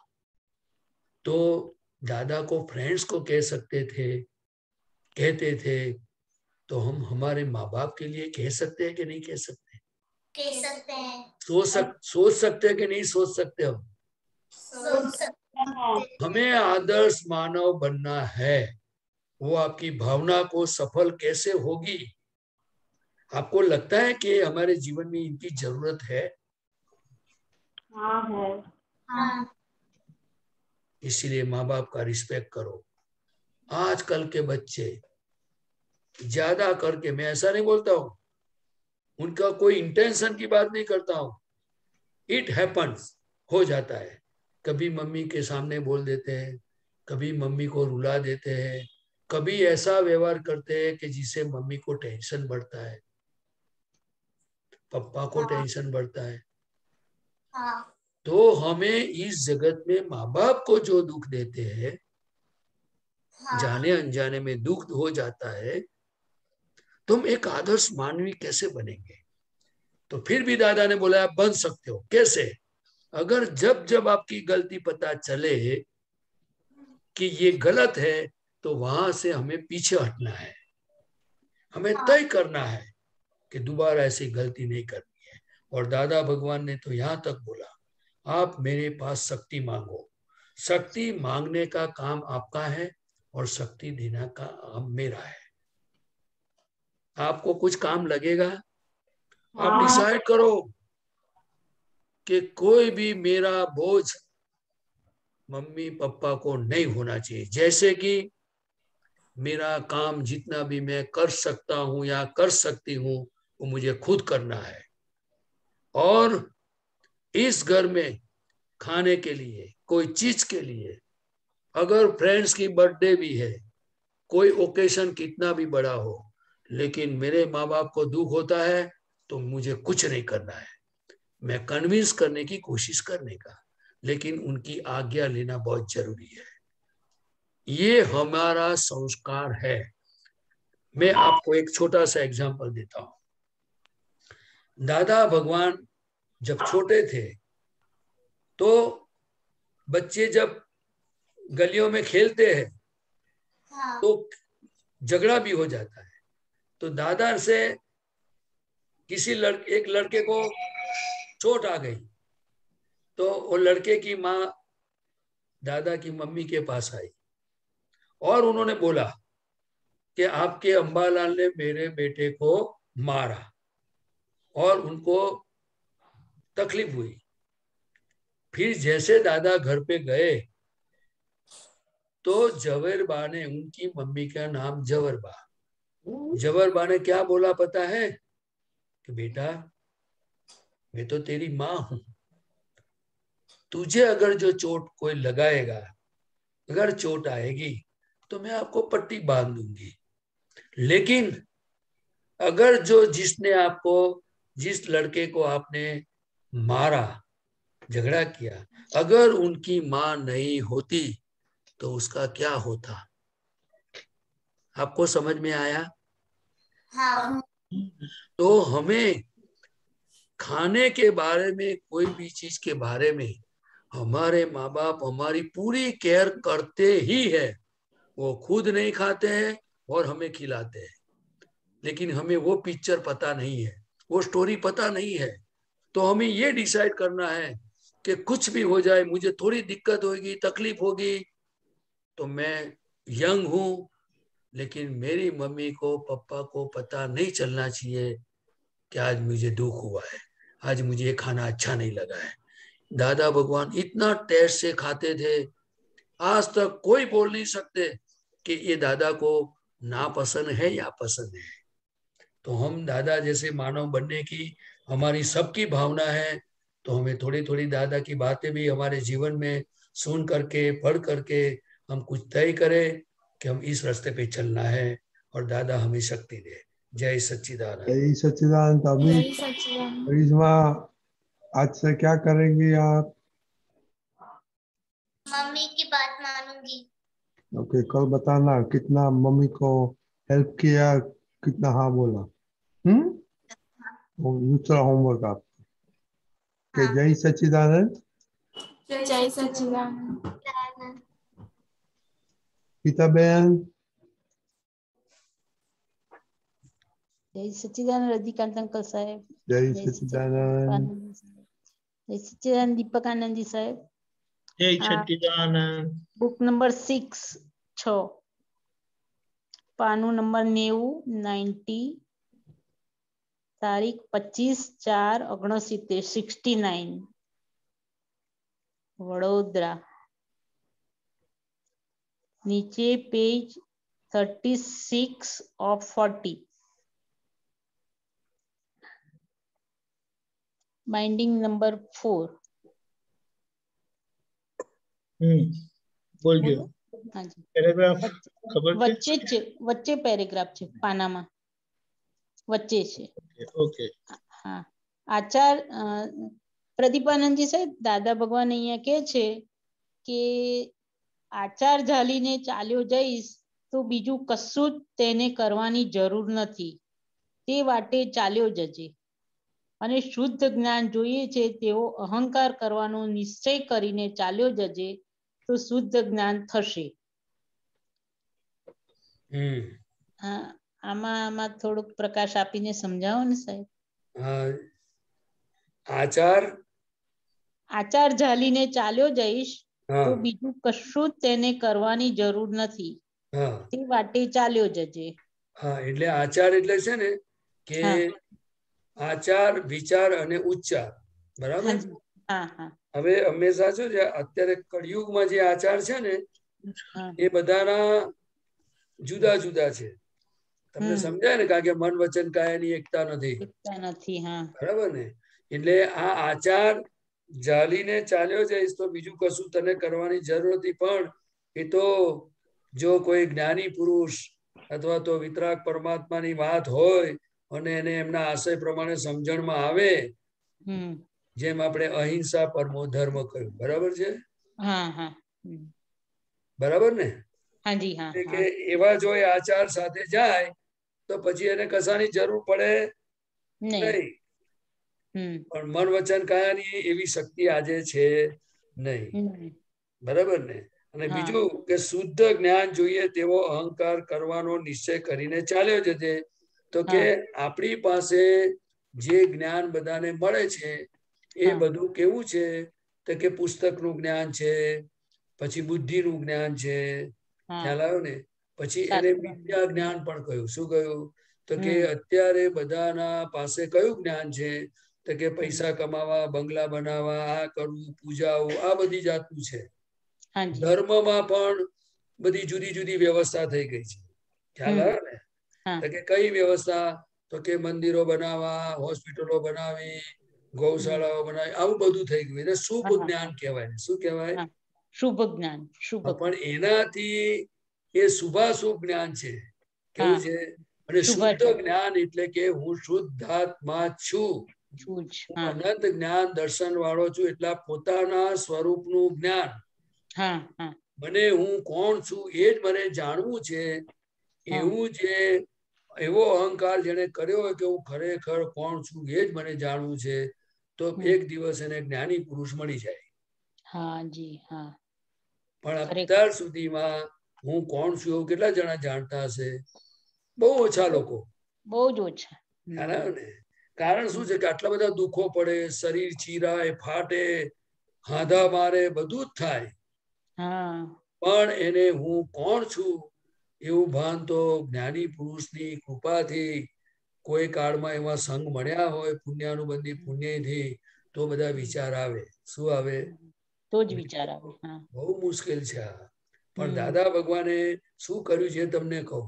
तो दादा को फ्रेंड्स को कह सकते थे, कहते थे, तो हम हमारे माँ बाप के लिए कह सकते हैं कि नहीं कह सकते? कह सकते हैं। सोच सकते हैं कि नहीं सोच सकते? हम सोच सकते हैं। हमें आदर्श मानव बनना है। वो आपकी भावना को सफल कैसे होगी? आपको लगता है कि हमारे जीवन में इनकी जरूरत है? हाँ है। हाँ। इसीलिए माँ बाप का रिस्पेक्ट करो। आजकल के बच्चे ज्यादा करके, मैं ऐसा नहीं बोलता हूं, उनका कोई इंटेंशन की बात नहीं करता हूं, इट हैपन्स, हो जाता है। कभी मम्मी के सामने बोल देते हैं, कभी मम्मी को रुला देते हैं, कभी ऐसा व्यवहार करते हैं कि जिससे मम्मी को टेंशन बढ़ता है, पापा को टेंशन बढ़ता है। हाँ। तो हमें इस जगत में माँ बाप को जो दुख देते हैं, जाने अनजाने में दुख हो जाता है, तुम एक आदर्श मानवी कैसे बनेंगे? तो फिर भी दादा ने बोला आप बन सकते हो। कैसे? अगर जब जब आपकी गलती पता चले कि ये गलत है, तो वहां से हमें पीछे हटना है, हमें तय करना है कि दोबारा ऐसी गलती नहीं करनी है। और दादा भगवान ने तो यहां तक बोला, आप मेरे पास शक्ति मांगो, शक्ति मांगने का काम आपका है और शक्ति देना का काम मेरा है। आपको कुछ काम लगेगा, आप डिसाइड करो कि कोई भी मेरा बोझ मम्मी पापा को नहीं होना चाहिए। जैसे कि मेरा काम जितना भी मैं कर सकता हूं या कर सकती हूं, वो मुझे खुद करना है। और इस घर में खाने के लिए, कोई चीज के लिए, अगर फ्रेंड्स की बर्थडे भी है, कोई ओकेशन कितना भी बड़ा हो, लेकिन मेरे माँ बाप को दुख होता है, तो मुझे कुछ नहीं करना है। मैं कन्विंस करने की कोशिश करने का, लेकिन उनकी आज्ञा लेना बहुत जरूरी है। ये हमारा संस्कार है। मैं आपको एक छोटा सा एग्जांपल देता हूं। दादा भगवान जब छोटे थे, तो बच्चे जब गलियों में खेलते हैं तो झगड़ा भी हो जाता है। तो दादा से एक लड़के को चोट आ गई, तो वो लड़के की माँ दादा की मम्मी के पास आई और उन्होंने बोला कि आपके अंबालाल ने मेरे बेटे को मारा और उनको तकलीफ हुई। फिर जैसे दादा घर पे गए, तो जवेरबा ने, उनकी मम्मी का नाम जवरबा, जवरबा ने क्या बोला पता है? कि बेटा, मैं तो तेरी माँ हूं, तुझे अगर जो चोट कोई लगाएगा, अगर चोट आएगी, तो मैं आपको पट्टी बांध दूंगी। लेकिन अगर जिस लड़के को आपने मारा, झगड़ा किया, अगर उनकी माँ नहीं होती तो उसका क्या होता? आपको समझ में आया? हाँ। तो हमें खाने के बारे में, कोई भी चीज के बारे में, हमारे माँ बाप हमारी पूरी केयर करते ही है। वो खुद नहीं खाते हैं और हमें खिलाते हैं, लेकिन हमें वो पिक्चर पता नहीं है, वो स्टोरी पता नहीं है। तो हमें ये डिसाइड करना है कि कुछ भी हो जाए, मुझे थोड़ी दिक्कत होगी, तकलीफ होगी, तो मैं यंग हूं, लेकिन मेरी मम्मी को, पापा को पता नहीं चलना चाहिए कि आज मुझे दुख हुआ है, आज मुझे ये खाना अच्छा नहीं लगा है। दादा भगवान इतना टेस्ट से खाते थे, आज तक कोई बोल नहीं सकते कि ये दादा को ना पसंद है या पसंद है। तो हम दादा जैसे मानव बनने की हमारी सबकी भावना है। तो हमें थोड़ी थोड़ी दादा की बातें भी हमारे जीवन में सुन करके, पढ़ करके हम कुछ तय करें कि हम इस रास्ते पे चलना है, और दादा हमें शक्ति दे। जय सच्चिदानंद। जय सच्चिदानंद। अभी जय सच्चिदानंद। करिश्मा, आज से क्या करेंगी आप? मम्मी की बात मानूंगी। ओके, कल बताना कितना मम्मी को हेल्प किया, कितना हाँ बोला। वो दूसरा होमवर्क आप। ओके, जय सच्चिदानंद। जय सच्चिदानंद। गीता बहन। जय सच्चिदानंद रजनीकांत अंकल साहेब। जय सच्चिदानंद। जय सच्चिदानंद दीपक आनंद जी साहेब। जय सच्चिदानंद। बुक नंबर 6 पानु नंबर 90 तारीख 25/4/69 69। વડોદરા. નીચે પેજ 36 of 40. Binding number 4. બોલજો. હાજી. પેરેગ્રાફ ખબર છે? વચ્ચે પેરેગ્રાફ છે, પાનામાં વચ્ચે છે. ઓકે. હા. આચાર પ્રદીપાનંદજી સાહેબ, દાદા ભગવાન અહીંયા કે છે કે આચાર ઝાલીને ચાલ્યો જઈશ તો બીજું કશું જ તેને કરવાની જરૂર નથી, તે વાટે ચાલ્યો જજે. અને શુદ્ધ જ્ઞાન જોઈએ છે તેવો અહંકાર કરવાનો નિશ્ચય કરીને ચાલ્યો જજે તો શુદ્ધ જ્ઞાન થશે. હા, આમાં થોડુંક પ્રકાશ આપીને સમજાવો ને સાહેબ. આચાર ઝાલીને ચાલ્યો જઈશ તો બીજું કશું જ તેને કરવાની જરૂર નથી, તે વાટે ચાલ્યો જજે. હા, એટલે આચાર એટલે છે ને કે આચાર, વિચાર અને ઉચ્ચાર, બરાબર. હવે હંમેશા શું છે, અત્યારે કળિયુગમાં જે આચાર છે ને એ બધાના જુદા જુદા છે. તમને સમજાય ને, કારણ કે મન વચન કાયાની એકતા નથી, બરાબર ને. એટલે આ આચાર ઝાલીને ચાલ્યો જઈશ તો બીજું કશું તને કરવાની જરૂર નથી. પણ એ તો જો કોઈ જ્ઞાની પુરુષ અથવા તો વિતરાગ પરમાત્માની વાત હોય અને એને એમના આશય પ્રમાણે સમજણમાં આવે, જેમ આપણે અહિંસા પરમો ધર્મ કહ્યું, બરાબર છે? બરાબર ને? કે એવા જો એ આચાર સાથે જાય તો પછી એને કશાની જરૂર પડે નહીં. પણ મન વચન કાયાની એવી શક્તિ આજે છે નહીં, બરાબર ને? અને બીજું કે શુદ્ધ જ્ઞાન જોઈએ તેવો અહંકાર કરવાનો નિશ્ચય કરીને ચાલ્યો જજે. તો કે આપણી પાસે જે જ્ઞાન બધાને મળે છે એ બધું કેવું છે, તો કે પુસ્તકનું જ્ઞાન છે, પછી બુદ્ધિનું જ્ઞાન છે, ખ્યાલ આવ્યો ને? પછી એને વિદ્યા જ્ઞાન પણ કહ્યું. શું કહ્યું? તો કે અત્યારે બધાના પાસે કયું જ્ઞાન છે, તો કે પૈસા કમાવા, બંગલા બનાવવા, આ કરવું, પૂજાઓ, આ બધી જાતનું છે. ધર્મમાં પણ બધી જુદી જુદી વ્યવસ્થા થઈ ગઈ છે, ખ્યાલ આવે ને? તો કે કઈ વ્યવસ્થા? તો કે મંદિરો બનાવવા, હોસ્પિટલો બનાવી, ગૌશાળાઓ બનાવી, આવું બધું થઈ ગયું. એને શુભ જ્ઞાન કહેવાય. શું કહેવાય? શુભ જ્ઞાન. પણ એનાથી એ શુભાશુભ જ્ઞાન છે. કેવું છે? અને શુદ્ધ જ્ઞાન એટલે કે હું શુદ્ધાત્મા છું, અનંત જ્ઞાન દર્શન વાળો છું, એટલા પોતાના સ્વરૂપનું જ્ઞાન. મને હું કોણ છું એ જ મને જાણવું છે. એવું જે એવો અહંકાર જેને કર્યો હોય કે હું ખરેખર કોણ છું એ જ મને જાણવું છે, તો એક દિવસ એને જ્ઞાની પુરુષ મળી જાય. પણ અત્યાર સુધીમાં હું કોણ છું એવું કેટલા જણા જાણતા હશે? બહુ ઓછા લોકો. બહુ જ ઓછા. ને કારણ શું છે કે આટલા બધા દુઃખો પડે, શરીર ચીરાય, ફાટે, હાધા મારે, બધું જ થાય. પણ એને હું કોણ છું એવું ભાન તો જ્ઞાની પુરુષની કૃપાથી કોઈ કાળમાં એવા સંગ મળ્યા હોય પુણ્યાનુબંધી પુણ્યથી તો બધા વિચાર આવે. શું આવે? તો જ વિચાર આવે. બહુ મુશ્કેલ છે આ. પણ દાદા ભગવાને શું કર્યું છે તમને કહું.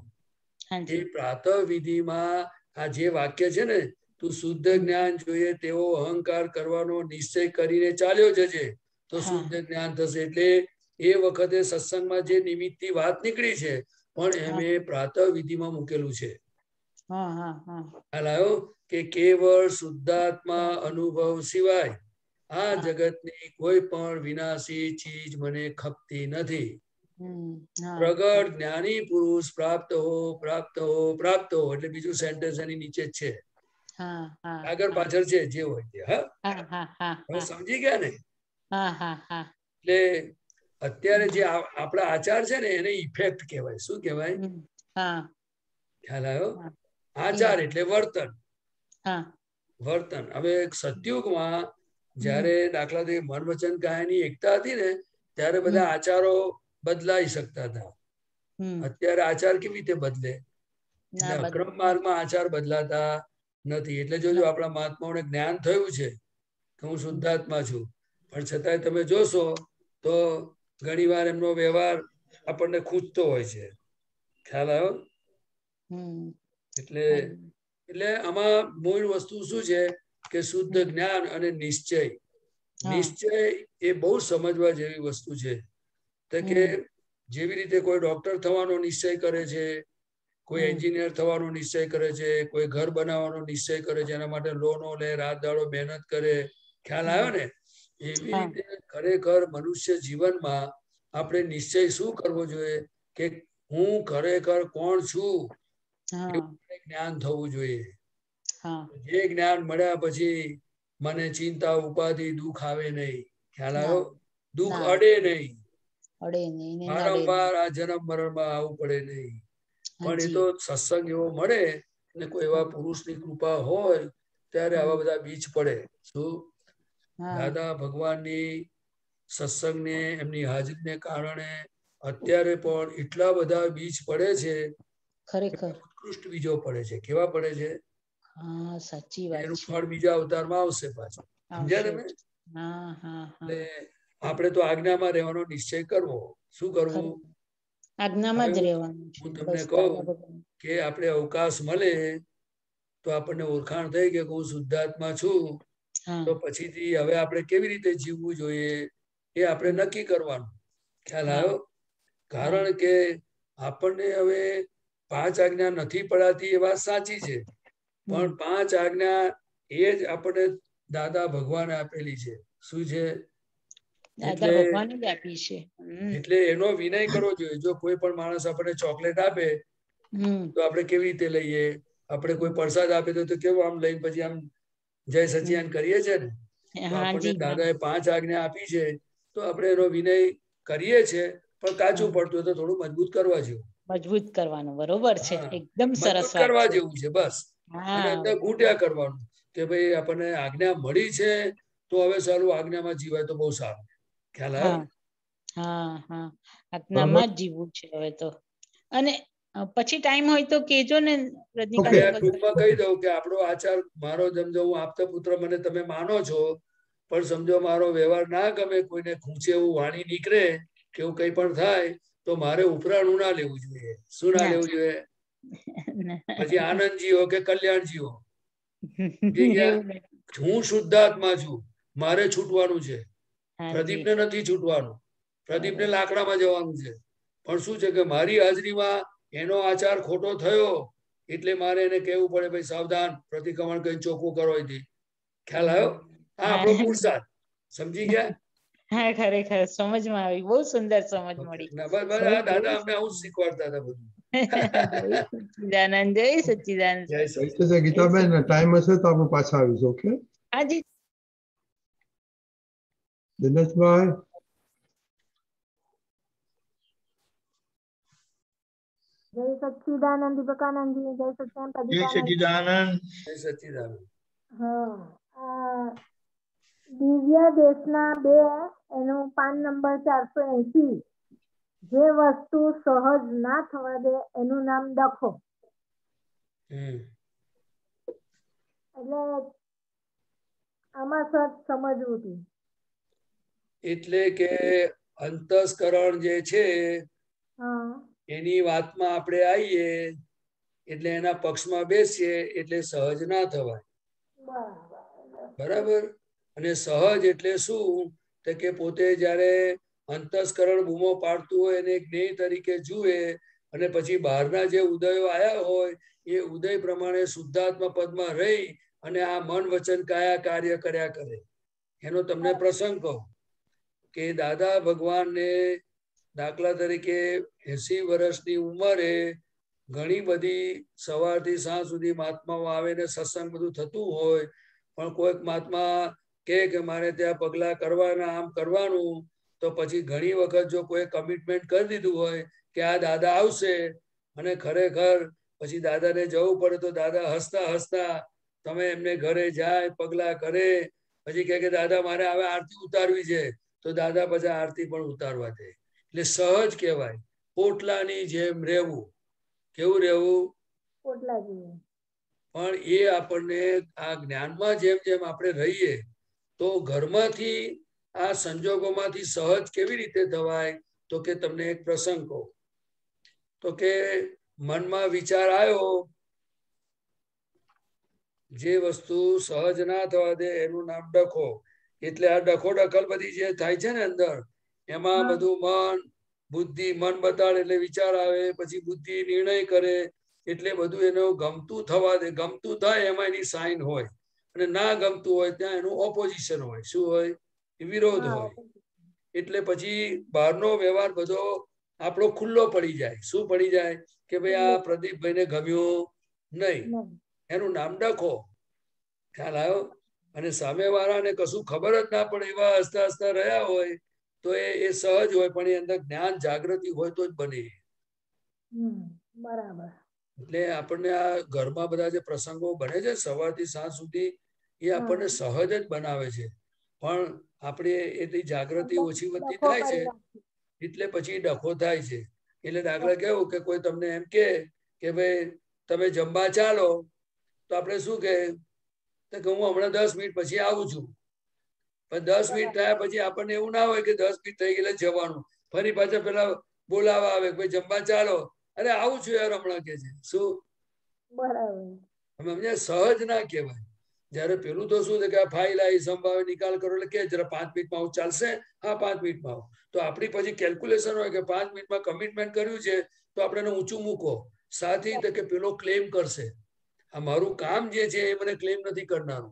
એ પ્રાતઃ વિધિમાં આ જે વાક્ય છે ને, તું શુદ્ધ જ્ઞાન જોઈએ તેવો અહંકાર કરવાનો નિશ્ચય કરીને ચાલ્યો જજે તો શુદ્ધ જ્ઞાન થશે. એટલે એ વખતે સત્સંગમાં જે નિમિત્તની વાત નીકળી છે પણ એમે પ્રાતઃ વિધિમાં મૂકેલું છે. ખ્યાલ આવ્યો કે કેવળ શુદ્ધાત્મા અનુભવ સિવાય આ જગતની કોઈ પણ વિનાશી ચીજ મને ખપતી નથી. પ્રગટ જ્ઞાની પુરુષ પ્રાપ્ત હો, પ્રાપ્ત હો, પ્રાપ્ત હો. એટલે બીજું સેન્ટેન્સ એની નીચે જ છે, આગળ પાછળ છે, જે હોય તે. હા, સમજી ગયા ને? એટલે અત્યારે જે આપણા આચાર છે ને એને ઇફેક્ટ કહેવાય. શું કહેવાય? ખ્યાલ આવ્યો? આચાર એટલે વર્તન. વર્તન. હવે સતયુગમાં જયારે દાખલા તરીકે મન વચન કાયાની એકતા હતી ને ત્યારે બધા આચારો બદલાઈ શકતા હતા. અત્યારે આચાર કેવી રીતે બદલે? અક્રમ માર્ગમાં આચાર બદલાતા નથી. એટલે જોજો આપણા મહાત્માઓને જ્ઞાન થયું છે કે હું શુદ્ધાત્મા છું, પણ છતાંય તમે જોશો તો ઘણીવાર એમનો વ્યવહાર આપણને ખૂંચતો હોય છે. ખ્યાલ આવ્યો? એટલે એટલે આમાં મૂળ વસ્તુ શું છે કે શુદ્ધ જ્ઞાન અને નિશ્ચય. નિશ્ચય એ બહુ સમજવા જેવી વસ્તુ છે. તો કે જેવી રીતે કોઈ ડોક્ટર થવાનો નિશ્ચય કરે છે, કોઈ એન્જિનિયર થવાનો નિશ્ચય કરે છે, કોઈ ઘર બનાવવાનો નિશ્ચય કરે છે, એના માટે લોનો લે, રાત દાડો મહેનત કરે. ખ્યાલ આવ્યો ને? એવી રીતે ખરેખર મનુષ્ય જીવનમાં આપણે નિશ્ચય શું કરવો જોઈએ કે હું ખરેખર કોણ છું એવું જ્ઞાન થવું જોઈએ. જે જ્ઞાન મળ્યા પછી મને ચિંતા ઉપાધિ દુઃખ આવે નહીં. ખ્યાલ આવ્યો? દુઃખ અડે નહીં. વારંવાર આ જન્મ મરણમાં આવવું પડે નહીં. પણ એ તો સત્સંગ એવો મળે અને કોઈ એવા પુરુષની કૃપા હોય ત્યારે આવા બધા બીજ પડે. શું? દાદા ભગવાનની સત્સંગને એમની હાજરીને કારણે અત્યારે પણ એટલા બધા બીજ પડે છે. ખરેખર ઉત્કૃષ્ટ બીજો પડે છે. કેવા પડે છે? સાચી વાત. એનું ફળ બીજા અવતારમાં આવશે પાછું. સમજ્યા તમે? એટલે આપણે તો આજ્ઞામાં રહેવાનો નિશ્ચય કરવો. શું કરવું? આજ્ઞામાં જ રહેવાનું. હું તમને કહું કે આપણે અવકાશ મળે તો આપણને ઓળખાણ થઈ કે હું શુદ્ધાત્મા છું, તો પછીથી હવે આપણે કેવી રીતે જીવવું જોઈએ એ આપણે નક્કી કરવાનું. ખ્યાલ આવ્યો? કારણ કે આપણને હવે 5 આજ્ઞા નથી પડાતી એ વાત સાચી છે, પણ 5 આજ્ઞા એ જ આપણે દાદા ભગવાને આપેલી છે. શું છે? એટલે એનો વિનય કરવો જોઈએ. જો કોઈ પણ માણસ આપણને ચોકલેટ આપે તો આપણે કેવી રીતે લઈએ? આપણે કોઈ પ્રસાદ આપે તો કેવું આમ લઈને પછી આમ જય સચિદાન કરીએ છે ને? તો આપણને દાદાએ 5 આજ્ઞા આપી છે તો આપણે એનો વિનય કરીએ છે, પણ કાચું પડતું હોય તો થોડું મજબૂત કરવા જેવું. મજબૂત કરવાનું. બરોબર છે. એકદમ સરસ કરવા જેવું છે. બસ અને અંદર ઘૂંટ્યા કરવાનું કે ભાઈ આપણને આજ્ઞા મળી છે તો હવે સારું આજ્ઞામાં જીવાય તો બહુ સારું. ખ્યાલ આવ્યો? આજ્ઞામાં જ જીવવું છે હવે તો. અને પછી ટાઈમ હોય તો કેજો ને ટૂંકમાં કહી દઉં કે આપણો આચાર, મારો સમજો હું આપતા પુત્ર મને તમે માનો છો, પણ સમજો મારો વ્યવહાર ના ગમે, કોઈને ખૂંચે એવું વાણી નીકળે કે એવું કઈ પણ થાય તો મારે ઉપરાણું ના લેવું જોઈએ. શું ના લેવું જોઈએ? પછી આનંદજી હો કે કલ્યાણજી હો, હું શુદ્ધાત્મા છું, મારે છૂટવાનું છે. પ્રદીપને નથી છૂટવાનું. પ્રદીપને લાકડામાં જવાનું છે. પણ શું છે કે મારી હાજરીમાં એનો આચાર ખોટો થયો એટલે મારે એને કહેવું પડે ભાઈ સાવધાન, પ્રતિક્રમણ કઈ ચોખ્ખું કરો. ખ્યાલ આવ્યો? આ આપણો પુરુષાર્થ. સમજી ગયા? હા, ખરેખર સમજમાં આવી. બહુ સુંદર સમજ મળી. દાદા અમને આવું શીખવાડતા હતા બધું. સચ્ચિદાનંદ. જય સચ્ચિદાનંદ. ગીતાબેન, ટાઈમ હશે તો આપણે પાછા આવીશું. ઓકે? હાજી. દિનેશભાઈ. જય સચ્ચિદાનંદ દીપકાનંદજી. જય સચ્ચિદાનંદ. જય સચ્ચિદાનંદ. દિવ્ય દેશના 2 એનું પાન નંબર 480. જે વસ્તુ સહજ ના થવા દે એનું નામ ડખો. એટલે આમાં સમજવું હતું. એટલે કે અંતસ્કરણ જે છે એની વાતમાં આપણે આવીએ એટલે એના પક્ષમાં બેસીએ એટલે સહજ ના થવાય. બરાબર? અને સહજ એટલે શું? તો કે પોતે જયારે અંતસ્કરણ બૂમો પાડતું હોય એને જ્ઞેય તરીકે જુએ અને પછી બહારના જે ઉદયો આયા હોય એ ઉદય પ્રમાણે શુદ્ધાત્મા પદમાં રહી અને આ મન વચન કાયા કાર્ય કર્યા કરે. એનો તમને પ્રસંગ કહું કે દાદા ભગવાનને દાખલા તરીકે 80 વર્ષની ઉંમરે ઘણી બધી સવારથી સાંજ સુધી મહાત્માઓ આવે ને સત્સંગ બધું થતું હોય, પણ કોઈક મહાત્મા કે મારે ત્યાં પગલા કરવાના, આમ કરવાનું, તો પછી ઘણી વખત જો કોઈ કમિટમેન્ટ કરી દીધું હોય કે આ દાદા આવશે અને ખરેખર પછી દાદાને જવું પડે તો દાદા હસતા હસતા તમે એમને ઘરે જાય, પગલા કરે, પછી કે દાદા મારે હવે આરતી ઉતારવી છે તો દાદા પછી આરતી પણ ઉતારવા દે. એટલે સહજ કહેવાય. પોટલાની જેમ રહેવું. કેવું રહેવું? પોટલા જેવું. પણ એ આપણને આ જ્ઞાનમાં જેમ જેમ આપણે રહીએ તો ઘરમાંથી આ સંજોગોમાંથી સહજ કેવી રીતે થવાય? તો કે તમને એક પ્રસંગ કહું. તો કે મનમાં વિચાર આવ્યો, જે વસ્તુ સહજ ના થવા દે એનું નામ ડખો. એટલે આ ડખો ડખલ બધી જે થાય છે ને અંદર, એમાં બધું મન બુદ્ધિ, મન બતાડે એટલે વિચાર આવે, પછી બુદ્ધિ નિર્ણય કરે, એટલે બધું એનું ગમતું થવા દે. ગમતું થાય એમાં એની સાઈન હોય, અને ના ગમતું હોય ત્યાં એનું ઓપોઝિશન હોય. શું હોય? વિરોધ હોય. એટલે પછી બહારનો વ્યવહાર બધો આપણો ખુલ્લો પડી જાય. શું પડી જાય? કે ભાઈ આ પ્રદીપભાઈને ગમ્યું નહીં, એનું નામ ડખો. ખ્યાલ આવ્યો? અને સામેવાળાને કશું ખબર જ ના પડે એવા હસતા હસતા રહ્યા હોય તો એ સહજ હોય, પણ એ અંદર જ્ઞાન જાગૃતિ હોય તો જ બને. બરાબર. એટલે આપણને આ ઘરમાં બધા જે પ્રસંગો બને છે સવારથી સાંજ સુધી, એ આપણને સહજ જ બનાવે છે. પણ આપણે એટલી જાગૃતિ ઓછી વધતી થાય છે એટલે પછી ડખો થાય છે. એટલે દાખલા કેવું કે કોઈ તમને એમ કે ભાઈ તમે જમવા ચાલો, તો આપણે શું કે હું હમણાં 10 મિનિટ પછી આવું છું. પણ 10 મિનિટ થયા પછી આપણને એવું ના હોય કે 10 મિનિટ થઈ ગયેલા જવાનું. ફરી પાછા પેલા બોલાવા આવે, ભાઈ જમવા ચાલો, અરે આવું છું યાર હમણાં કે છે. શું? બરાબર. સહજ ના કહેવાય. જયારે પેલું તો શું છે કે આ ફાઇલ આવી, સંભાવે નિકાલ કરો એટલે કે જરા 5 મિનિટમાં આવું ચાલશે? હા 5 મિનિટમાં આવું. તો આપણી પછી કેલ્ક્યુલેશન હોય કે 5 મિનિટમાં કમિટમેન્ટ કર્યું છે તો આપણે એને ઊંચું મૂકો. સાથી તો કે પેલો ક્લેમ કરશે, આ મારું કામ જે છે એ મને ક્લેમ નથી કરનારું.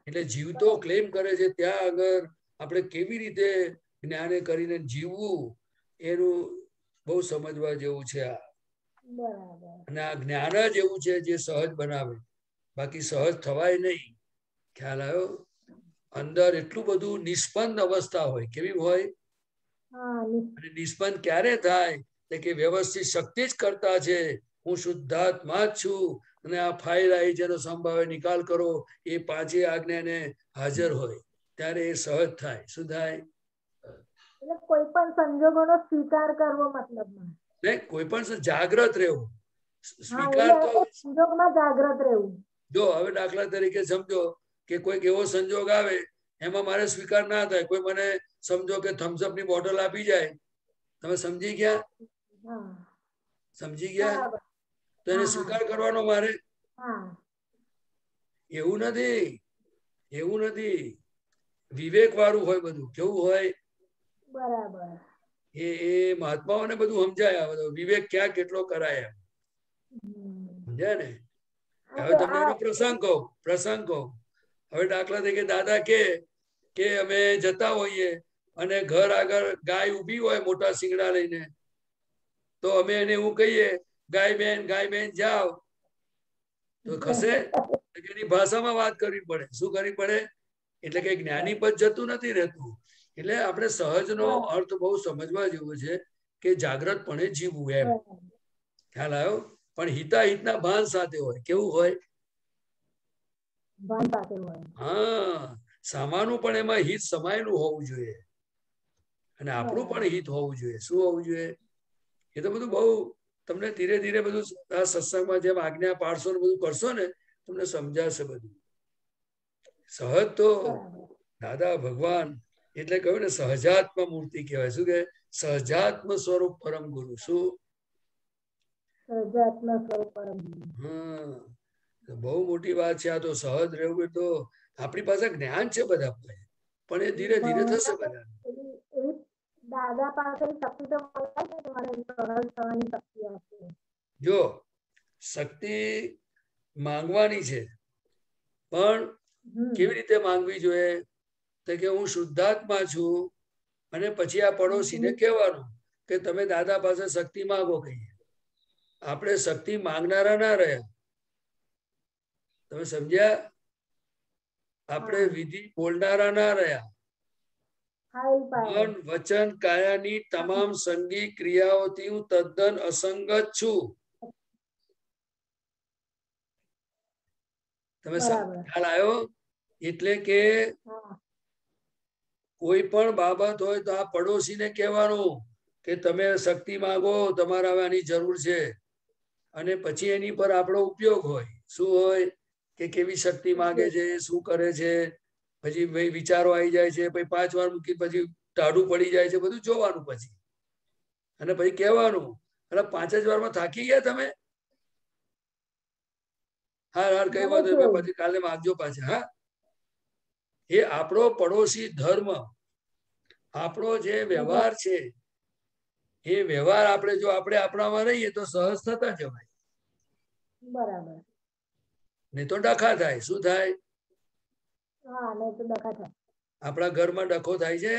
એટલે જીવતો ક્લેમ કરે છે ત્યાં આગળ આપણે કેવી રીતે જ્ઞાને કરીને જીવવું એનું બહુ સમજવા જેવું છે આ. અને આ જ્ઞાન જ એવું છે જે સહજ બનાવે, બાકી સહજ થવાય નહીં. ખ્યાલ આવ્યો? અંદર એટલું બધું નિષ્પન્ન અવસ્થા હોય. કેવી હોય? અને નિષ્પન્ન ક્યારે થાય? કે વ્યવસ્થિત શક્તિ જ કરતા છે, હું શુદ્ધાત્મા જ છું, અને આ ફાઇલ આવી જેનો સંભાવે નિકાલ કરો, એ પાછી આજ્ઞાને હાજર હોય ત્યારે એ સહજ થાય. શું થાય? એટલે કોઈ પણ સંજોગોનો સ્વીકાર કરવો, મતલબમાં નહીં, કોઈ પણ જાગ્રત રહેવું. સ્વીકાર તો સંજોગમાં જાગ્રત રહેવું. જો હવે દાખલા તરીકે સમજો કે કોઈક એવો સંજોગ આવે એમાં મારે સ્વીકાર ના થાય. કોઈ મને સમજો કે થમ્સઅપ ની બોટલ આપી જાય, તમે સમજી ગયા? સમજી ગયા? તો એને સ્વીકાર કરવાનો મારે? એવું નથી, એવું નથી. વિવેક વાળું હોય બધું. કેવું હોય? બરાબર. એ મહાત્માઓને બધું સમજાય. વિવેક ક્યાં કેટલો કરાય એમ. સમજ્યા ને? હવે તમને એનો પ્રસંગ કહો. હવે દાખલા તરીકે દાદા કે અમે જતા હોઈએ અને ઘર આગળ ગાય ઉભી હોય મોટા શિંગડા લઈને, તો અમે એને એવું કહીએ, ગાય બેન જાઓ. તો ખસે? એની ભાષામાં વાત કરવી પડે. શું કરવી પડે? એટલે કે જ્ઞાની પદ જતું નથી રહેતું. એટલે આપણે સહજનો અર્થ બહુ સમજવા જેવો છે કે જાગ્રતપણે જીવવું એમ. ખ્યાલ આવ્યો? પણ હિતાહિતના ભાન સાથે હોય. કેવું હોય? હા, સામાનું પણ એમાં હિત સમાયેલું હોવું જોઈએ, અને આપણું પણ હિત હોવું જોઈએ. શું હોવું જોઈએ? એ તો બધું બહુ તમને ધીરે ધીરે બધું આ સત્સંગમાં જેમ આજ્ઞા પાડશો ને બધું કરશો ને તમને સમજાશે બધું. સહજ તો દાદા ભગવાન એટલે કહ્યું ને સહજાત્મ મૂર્તિ કહેવાય. શું કે? સહજાત્મ સ્વરૂપ પરમ ગુરુ. શું? સહજાત્મ સ્વરૂપ પરમ ગુરુ. બહુ મોટી વાત છે આ તો. સહજ રહેવું તો આપણી પાસે જ્ઞાન છે બધા, પણ એ ધીરે ધીરે થશે બધા. દાદા પાસે શક્તિ તો સરળ થવાની શક્તિ હશે. જો શક્તિ માંગવાની છે, પણ કેવી રીતે માંગવી જોઈએ? તો કે હું શુદ્ધાત્મા છું, અને પછી આ પડોશીને કહેવાનું કે તમે દાદા પાસે શક્તિ માંગો. કહીએ આપણે શક્તિ માંગનારા ના રહ્યા. તમે સમજ્યા? આપણે વિધિ બોલનારા ના રહ્યા. મન વચન કાયાની તમામ સંગી ક્રિયાઓથી હું તદ્દન અસંગત છું. તમે ખ્યાલ આવ્યો? એટલે કે કોઈ પણ બાબત હોય તો આ પડોશીને કહેવાનું કે તમે શક્તિ માંગો, તમારે હવે આની જરૂર છે. અને પછી એની પર આપણો ઉપયોગ હોય. શું હોય? કે કેવી શક્તિ માંગે છે, શું કરે છે, પછી ભાઈ વિચારો આવી જાય છે, પછી 5 વાર મૂકી પછી ટાઢું પડી જાય છે, બધું જોવાનું પછી અને પછી કહેવાનું એટલે 5 જ વારમાં થાકી ગયા તમે? હાર કઈ વાત પછી કાલે માગજો પાછા. હા, એ આપણો પડોશી ધર્મ, આપણો જે વ્યવહાર છે એ વ્યવહાર આપણે જો આપણે આપણામાં રહીએ તો સહજ થતા જવાય. બરાબર. નહીં તો ડખા થાય. શું થાય? હા, નહીં તો ડખા થાય. આપણા ઘરમાં ડખો થાય છે.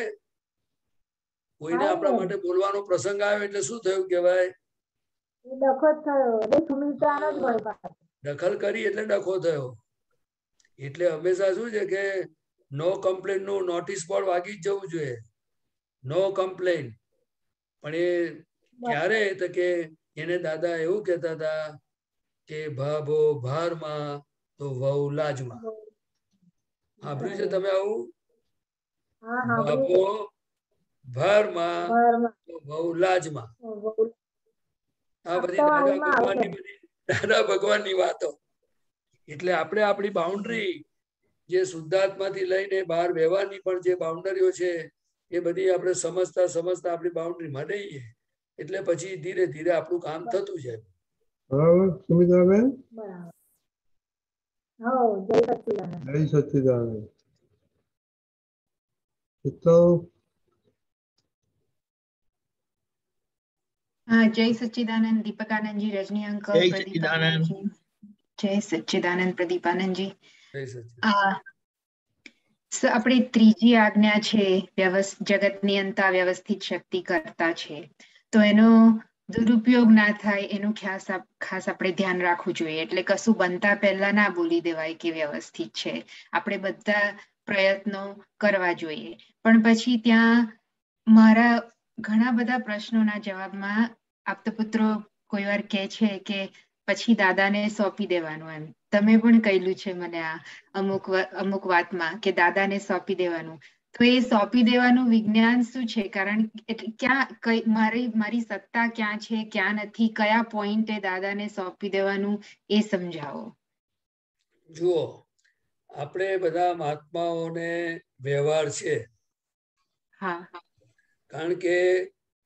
કોઈને આપણા માટે બોલવાનો પ્રસંગ આવે એટલે શું થયું કહેવાય? ડખો થયો. સુમિત્રાનો જ હોય પાછો. દખલ કરી એટલે ડખો થયો. એટલે હંમેશા શું છે કે નો કમ્પ્લેન નું નોટિસ બોર્ડ વાગી જ જવું જોઈએ. નો કમ્પ્લેન. પણ એ ક્યારે તો કે એને દાદા એવું કહેતા હતા કે ભાભો ભારમાં તો વહુ લાજમાં. સાંભળ્યું છે તમે આવું? ભાભો ભારમાં તો વહુ લાજમાં. આ બધી દાદા ભગવાનની વાતો. એટલે આપણે આપણી બાઉન્ડ્રી જે શુદ્ધાત્માથી લઈને બહાર વ્યવહારની પણ જે બાઉન્ડરીઓ છે એ બધી આપણે સમજતા આપણી બાઉન્ડ્રીમાં રહીએ એટલે પછી ધીરે ધીરે આપણું કામ થતું જાય. બરાબર સુમિત્રાબેન? જય સચ્ચિદાનંદ. જય સચ્ચિદાનંદ દીપકાનંદજી, રજની અંકલ, પ્રદીપાનંદજી. જય સચ્ચિદાનંદ પ્રદીપાનંદજી. આપણી ત્રીજી આજ્ઞા છે જગતની અંતા વ્યવસ્થિત શક્તિ કરતા છે, તો એનો દુરુપયોગ ના થાય એનું ખાસ આપણે ધ્યાન રાખવું જોઈએ. એટલે કશું બનતા પહેલા ના બોલી દેવાય કે વ્યવસ્થિત છે. આપણે બધા પ્રયત્નો કરવા જોઈએ. પણ પછી ત્યાં મારા ઘણા બધા પ્રશ્નોના જવાબમાં આપતપુત્રો કોઈ વાર કહે છે કે પછી દાદાને સોંપી દેવાનું. એમ તમે પણ કહેલું છે મને આ અમુક વાતમાં કે દાદાને સોંપી દેવાનું. તો એ સોંપી દેવાનું વિજ્ઞાન શું છે? કારણ ક્યાં મારી સત્તા ક્યાં છે, ક્યાં નથી, કયા પોઈન્ટે દાદાને સોંપી દેવાનું એ સમજાવો. જુઓ, આપણે બધા મહાત્માઓને વ્યવહાર છે. હા, કારણ કે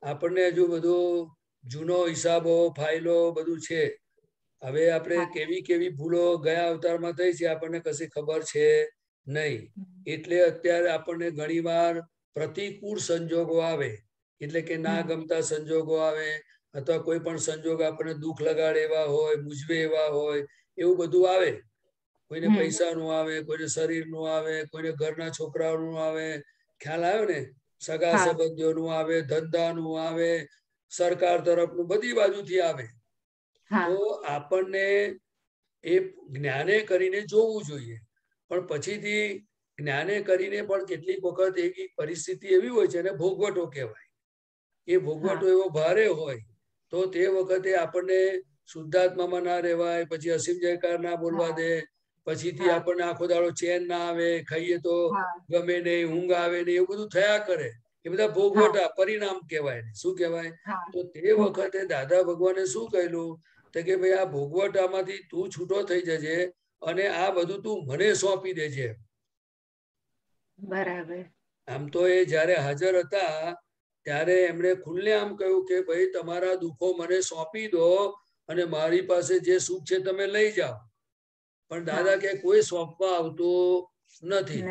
આપણને હજુ બધું જૂનો હિસાબો ફાઇલો બધું છે. હવે આપણે કેવી ભૂલો ગયા અવતારમાં થઈ છે આપણને કશી ખબર છે નહીં. એટલે અત્યારે આપણને ઘણીવાર પ્રતિકૂળ સંજોગો આવે, એટલે કે ના ગમતા સંજોગો આવે અથવા કોઈ પણ સંજોગ આપણને દુઃખ લગાડે એવા હોય, મૂંઝવે એવા હોય, એવું બધું આવે. કોઈને પૈસાનું આવે, કોઈને શરીરનું આવે, કોઈને ઘરના છોકરાઓનું આવે. ખ્યાલ આવ્યો ને? સગા સંબંધીઓનું આવે, ધંધાનું આવે, સરકાર તરફનું, બધી બાજુથી આવે. તો આપણને એ જ્ઞાને કરીને જોવું જોઈએ. પણ પછીથી જ્ઞાને કરીને પણ કેટલીક વખત એક પરિસ્થિતિ એવી હોય છે એને ભોગવટો કહેવાય. એ ભોગવટો એવો ભારે હોય તો તે વખતે આપણને શુદ્ધાત્મામાં ના રહેવાય, પછી અસીમ જયકાર ના બોલવા દે, પછીથી આપણને આખો દાડો ચેન ના આવે, ખાઈએ તો ગમે નહીં, ઊંઘ આવે નહીં, એવું બધું થયા કરે. એ બધા ભોગવટા પરિણામ કહેવાય. શું કહેવાય? તો તે વખતે દાદા ભગવાને શું કહેલું કે ભાઈ આ ભોગવટામાંથી તું છૂટો થઈ જજે અને આ બધું તું મને સોંપી દેજે. બરાબર. આમ તો એ જયારે હાજર હતા ત્યારે એમણે ખુલ્લે આમ કહ્યું કે ભાઈ તમારા દુઃખો મને સોંપી દો અને મારી પાસે જે સુખ છે તમે લઈ જાઓ. પણ દાદા કે કોઈ સોંપવા આવતું નથી.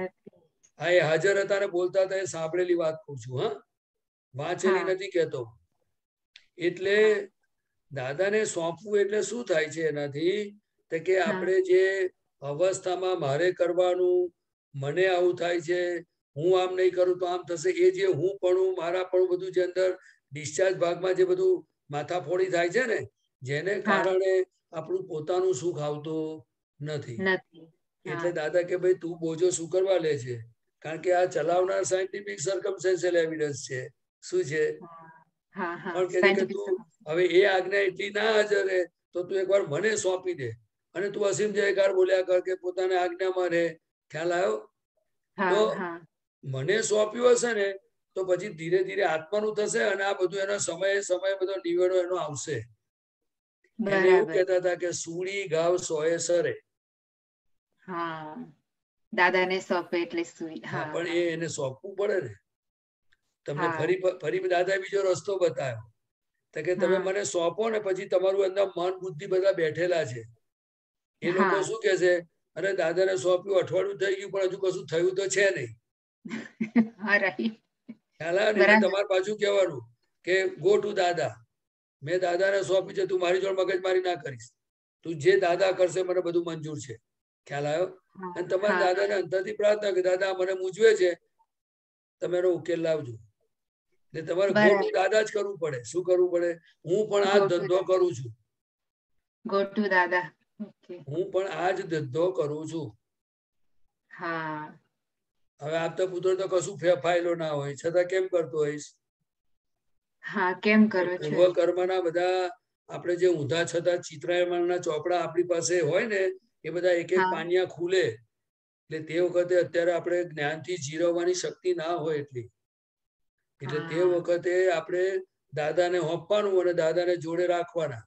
હા, એ હાજર હતા ને બોલતા હતા, એ સાંભળેલી વાત કહું છું. હા, વાંચેલી નથી કહેતો. એટલે દાદાને સોંપવું એટલે શું થાય છે એનાથી કે આપણે જે અવસ્થામાં મારે કરવાનું, મને આવું થાય છે, હું આમ નહીં કરું તો આમ થશે, એ જે હું પણ મારા પણ બધું જે અંદર ડિસ્ચાર્જ ભાગમાં જે બધું માથાફોડી થાય છે ને, જેને કારણે આપણું પોતાનું સુખ આવતું નથી. એટલે દાદા કે ભાઈ તું બોજો શું કરવા લે છે? કારણ કે આ ચલાવનાર સાયન્ટિફિક સર્કમસ્ટેન્શિયલ એવિડન્સ છે. શું છે? પણ કે તું હવે એ આજ્ઞા એટલી ના હાજર રહે તો તું એકવાર મને સોંપી દે અને તું અસીમ જયકાર બોલ્યા કર કે પોતાની આજ્ઞામાં રહે. ખ્યાલ આવ્યો? તો મને સોંપ્યું હશે ને તો પછી ધીરે ધીરે આત્માનું થશે અને આ બધું એનો સમય બધો નિવેડો એનો આવશે. એને એવું કહેતા હતા કે સુડી ગાવ સોએ સરે. દાદાને સોંપે એટલે હા, પણ એને સોંપવું પડે ને. તમને ફરી દાદા બીજો રસ્તો બતાવ્યો તો કે તમે મને સોંપો ને પછી તમારું અંદર મન બુદ્ધિ બધા બેઠેલા છે. એ લોકો શું કે છે, અરે દાદાને સોંપ્યું, અઠવાડિયું થઈ ગયું પણ હજુ કશું થયું તો છે નહીં. ખ્યાલ આવે ને? એટલે તમારે પાછું કહેવાનું કે ગો ટુ દાદા. મેં દાદાને સોંપ્યું છે, તું મારી જોડે મગજમારી ના કરીશ. તું જે દાદા કરશે મને બધું મંજૂર છે. ખ્યાલ આવ્યો? અને તમારા દાદાને અંતરથી પ્રાર્થના કે દાદા મને મૂંઝવે છે, તમે એનો ઉકેલ લાવજો. એટલે તમારે ગો ટુ દાદા જ કરવું પડે. શું કરવું પડે? હું પણ આ ધંધો કરું છું. ગો ટુ દાદા. હું પણ આ જ ધંધો કરું છું. હવે આપતા પુત્ર તો કશું ફાયલો ના હોય છતાં કેમ કરતો હોઈશ? કેમ કરો છો? પૂર્વ કર્મના બધા આપણે જે ઊંધા છતાં ચિત્રાયમાનના ચોપડા આપણી પાસે હોય ને, એ બધા એક એક પાનિયા ખુલે. એટલે તે વખતે અત્યારે આપણે જ્ઞાનથી જીરવવાની શક્તિ ના હોય એટલી. એટલે તે વખતે આપણે દાદાને હોંપવાનું અને દાદાને જોડે રાખવાના.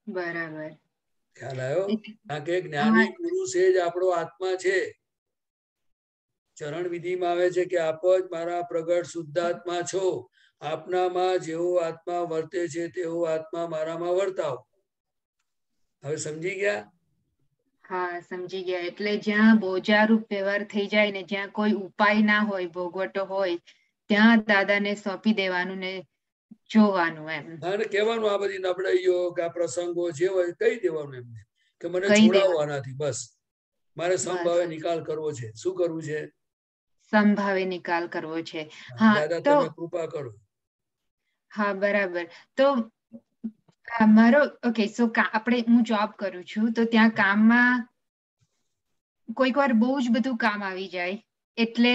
બરાબર. ખ્યાલ આવ્યો? કારણ કે જ્ઞાની પુરુષ એ જ આપણો આત્મા છે. ચરણ વિધિમાં આવે છે કે આપ જ મારા પ્રગટ શુદ્ધાત્મા છો. આપનામાં જેવો આત્મા વર્તે છે તેવો આત્મા મારામાં વર્તાવ. હવે સમજી ગયા? હા, સમજી ગયા. એટલે જ્યાં બોજારૂપ વ્યવહાર થઈ જાય ને, જ્યાં કોઈ ઉપાય ના હોય, ભોગવટો હોય, ત્યાં દાદાને સોંપી દેવાનું ને જોવાનું એમ. અને કહેવાનું આ બધી નબળાઈઓ કે આ પ્રસંગો જે હોય કહી દેવાનું એમને કે મને છોડાવવાનાથી બસ મારે સંભાવે નિકાલ કરવો છે. શું કરવું છે? સંભાવે નિકાલ કરવો છે. દાદા તમે કૃપા કરો. હા, બરાબર. તો મારો ઓકે, સો આપણે હું જોબ કરું છું તો ત્યાં કામમાં કોઈક વાર બહુ જ બધું કામ આવી જાય એટલે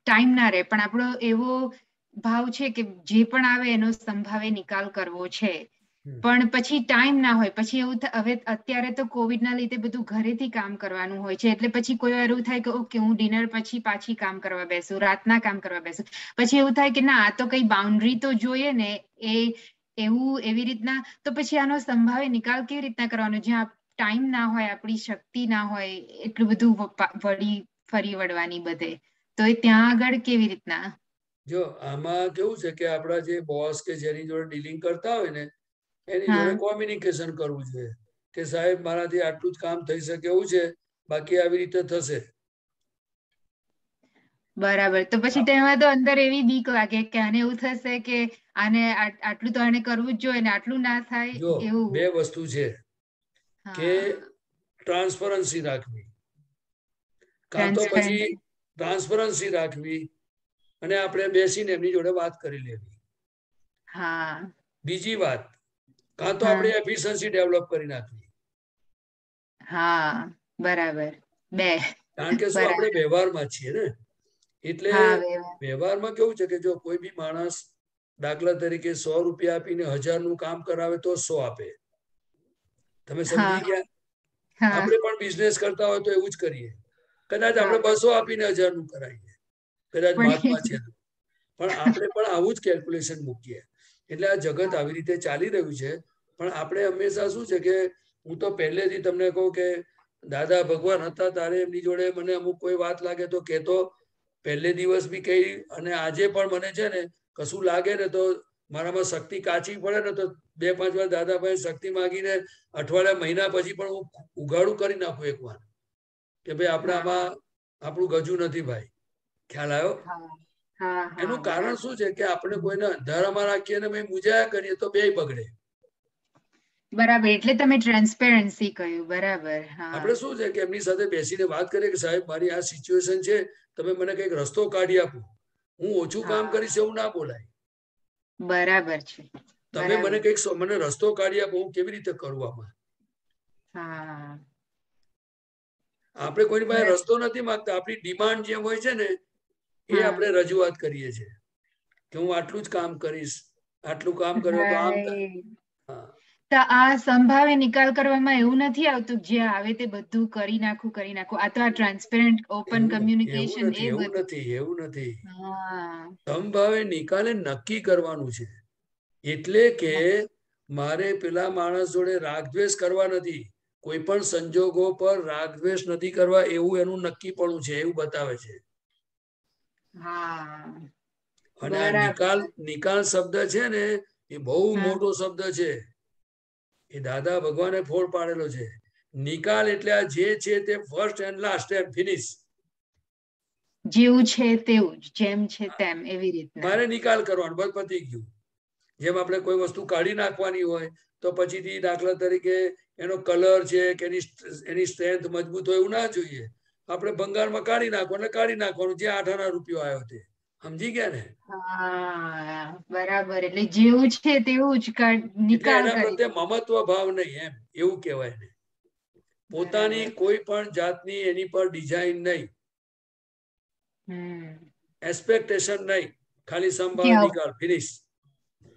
ટાઈમ ના રહે. પણ આપણો એવો ભાવ છે કે જે પણ આવે એનો સંભાવે નિકાલ કરવો છે. પણ પછી ટાઈમ ના હોય. પછી એવું હવે અત્યારે તો કોવિડના લીધે બધું ઘરેથી કામ કરવાનું હોય છે. એટલે પછી કોઈ વાર એવું થાય કે ઓકે હું ડિનર પછી પાછી કામ કરવા બેસું, રાતના કામ કરવા બેસું. પછી એવું થાય કે ના, આ તો કઈ બાઉન્ડ્રી તો જોઈએ ને. એવી રીતના તો પછી આનો સંભાવે નિકાલ કેવી રીતના કરવાનો જ્યાં ટાઈમ ના હોય, આપણી શક્તિ ના હોય એટલું બધું ફરી વળવાની બધે. તો એ ત્યાં આગળ કેવી રીતના? જો આમાં કેવું છે કે આપણા જે બોસ કે જેની જોડે ડીલિંગ કરતા હોય ને એની જોડે કોમ્યુનિકેશન કરવું જોઈએ કે સાહેબ મારાથી આટલું જ કામ થઈ શકે એવું છે, બાકી આવી રીતે થશે. બરાબર. તો પછી તેમાં તો અંદર એવી બીક લાગે કે આને એવું થશે કે આને આટલું તો આને કરવું જ જોઈએ ને આટલું ના થાય. જો બે વસ્તુ છે કે ટ્રાન્સપરન્સી રાખવી, કાં તો પછી ટ્રાન્સપરન્સી રાખવી અને આપણે બેસીને એમની જોડે વાત કરી લેવી. બીજી વાત, કાં તો આપણે એફિશિયન્સી ડેવલપ કરી નાખવી. બરાબર. કારણ કે શું આપણે વ્યવહારમાં છીએ ને, એટલે વ્યવહારમાં કેવું છે કે જો કોઈ બી માણસ દાખલા તરીકે 100 રૂપિયા આપીને 1000 નું કામ કરાવે તો 100 આપે. તમે સમજી ગયા? આપણે પણ બિઝનેસ કરતા હોય તો એવું જ કરીએ. કદાચ આપણે 200 આપીને 1000 નું કરાવીએ, કદાચ મહાત્મા છે, પણ આપણે પણ આવું જ કેલ્ક્યુલેશન મૂકીએ. એટલે આ જગત આવી રીતે ચાલી રહ્યું છે. પણ આપણે હંમેશા શું છે કે હું તો પહેલેથી તમને કહું કે દાદા ભગવાન હતા ત્યારે એમની જોડે મને અમુક કોઈ વાત લાગે તો કહેતો, પહેલે દિવસ બી કહી અને આજે પણ મને છે ને કશું લાગે ને તો મારામાં શક્તિ કાચી પડે ને તો 2-5 વાર દાદાભાઈ શક્તિ માંગીને અઠવાડિયા મહિના પછી પણ હું ઉઘાડું કરી નાખું એક વાર કે ભાઈ આપણે આમાં આપણું ગજુ નથી ભાઈ. ખ્યાલ આવ્યો? એનું કારણ શું છે કે આપણે કોઈને અંધારામાં રાખીએ ને મૂંઝાયા કરીએ તો બેય બગડે. બરાબર. એટલે તમે ટ્રાન્સપેરન્સી કહ્યું. બરાબર. આપણે શું છે કે એમની સાથે બેસીને વાત કરીએ કે સાહેબ મારી આ સિચ્યુએશન છે, તમે મને કઈક રસ્તો કાઢી આપો, હું ઓછું કામ કરીશ એવું ના બોલાય. બરાબર છે. તમે મને કઈક મને રસ્તો કાઢી આપો, હું કેવી રીતે કરું આમાં. આપણે કોઈની પાસે રસ્તો નથી માંગતા, આપણી ડિમાન્ડ જેમ હોય છે ને એ આપણે રજૂઆત કરીએ છીએ કે હું આટલું જ કામ કરીશ, આટલું કામ કર્યો તો આમ થાય. તો આ સંભાવે નિકાલ કરવામાં એવું નથી આવતું જે આવે તે બધું કરી નાખું. આ તો આ ટ્રાન્સપેરન્ટ ઓપન કમ્યુનિકેશન એવું નથી. સંભાવે નિકાલે નક્કી કરવાનું છે. એટલે કે મારે પેલા માણસ જોડે રાગદ્વેષ કરવા નથી, કોઈ પણ સંજોગો પર રાગદ્વેષ નથી કરવા એવું એનું નક્કીપણું છે એવું બતાવે છે. હા અને આ નિકાલ શબ્દ છે ને એ બહુ મોટો શબ્દ છે. એ દાદા ભગવાને ફોડ પાડેલો છે. નિકાલ એટલે આ જે છે તે ફર્સ્ટ એન્ડ લાસ્ટ એમ ફિનિશ. જેવું છે તેવું જ, જેમ છે તેમ, એવી રીતના મારે નિકાલ કરવાનો, બસ પતી ગયું. જેમ આપણે કોઈ વસ્તુ કાઢી નાખવાની હોય તો પછીથી દાખલા તરીકે એનો કલર છે કે એની સ્ટ્રેન્થ મજબૂત હોય એવું ના જોઈએ. આપણે ભંગારમાં કાઢી નાખવાનું જે 8 રૂપિયો આવ્યો તે. સમજી ગયા ને? હા બરાબર. એટલે જેવું છે તેવું જ નિકાલ એના કરી. પ્રત્યે મમત્વ ભાવ નહીં એમ એવું કહેવાય ને. પોતાની કોઈ પણ જાતની એની પર ડિઝાઇન નહીં, એક્સપેક્ટેશન નહીં, ખાલી સંભાવ નિકાલ ફિનિશ.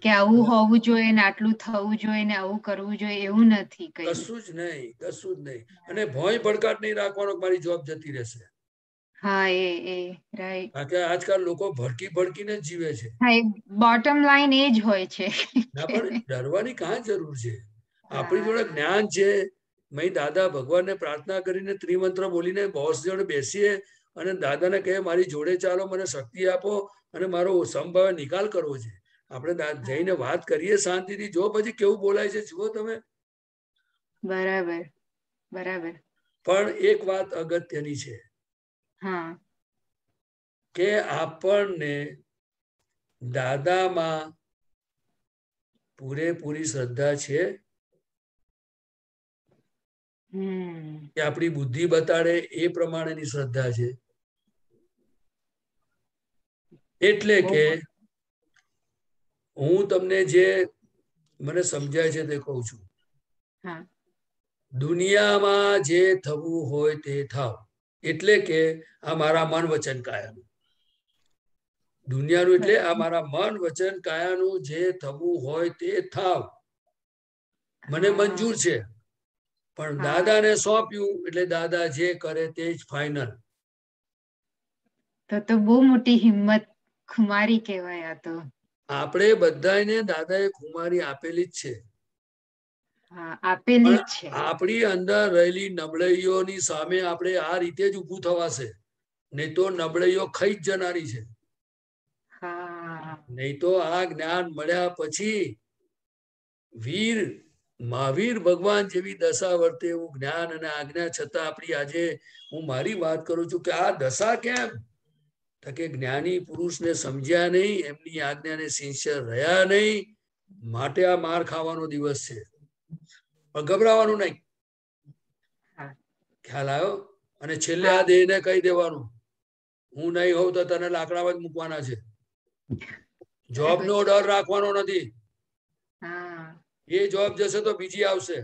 કે આવું હોવું જોઈએ ને આટલું થવું જોઈએ ને આવું કરવું જોઈએ એવું નથી. કશું જ નહીં. અને ભોંય ભડકાટ નહીં રાખવાનો મારી જોબ જતી રહેશે. હા એ રાઈટ. કારણ કે આજકાલ લોકો ભડકીને જ જીવે છે. હા, બોટમ લાઈન એ જ હોય છે. ના પણ ડરવાની કાં જરૂર છે? આપણી જોડે જ્ઞાન છે. મેં દાદા ભગવાનને પ્રાર્થના કરીને ત્રિમંત્ર બોલીને બોસ જોડે બેસીએ અને દાદાને કહે મારી જોડે ચાલો, મને શક્તિ આપો અને મારો સંભાવે નિકાલ કરવો છે. આપણે જઈને વાત કરીએ શાંતિથી. જો પછી કેવું બોલાય છે જુઓ તમે. બરાબર. પણ એક વાત અગત્યની છે કે આપણને દાદામાં પૂરેપૂરી શ્રદ્ધા છે કે આપણી બુદ્ધિ બતાડે એ પ્રમાણેની શ્રદ્ધા છે. એટલે કે હું તમને જે મને સમજાય છે તે કહું છું. દુનિયામાં જે થવું હોય તે થાવ. એટલે કે આ મારા મન વચન કાયાનું. દુનિયાનું એટલે આ મારા મન વચન કાયાનું જે થવું હોય તે થાવ. મને મંજૂર છે. પણ દાદાને સોંપ્યું એટલે દાદા જે કરે તે જ ફાઇનલ. તો બહુ મોટી હિંમત ખુમારી કહેવાય. આ તો આપણે બધાને દાદાએ ખુમારી આપેલી જ છે. આપેલી જ છે. આપણી અંદર રહેલી નબળાઈઓની સામે આપણે આ રીતે જ ઊભું થવાશે. નહીં તો નબળાઈઓ ખાઈ જ જનારી છે. નહીં તો આ જ્ઞાન મળ્યા પછી મહાવીર ભગવાન જેવી દશા વર્તે એવું જ્ઞાન અને આજ્ઞા છતાં આપણી આજે હું મારી વાત કરું છું કે આ દશા કેમ? કે જ્ઞાની પુરુષને સમજ્યા નહીં, એમની આજ્ઞાને સિન્સિયર રહ્યા નહીં, માટે આ માર ખાવાનો દિવસ છે. પણ ગભરાવાનું નહીં. ખ્યાલ આવ્યો? અને છેલ્લે આ દેહને કહી દેવાનું હું નહીં હોઉં તો તને લાકડામાં જ મૂકવાના છે. જોબ નો ડર રાખવાનો નથી. એ જોબ જશે તો બીજી આવશે.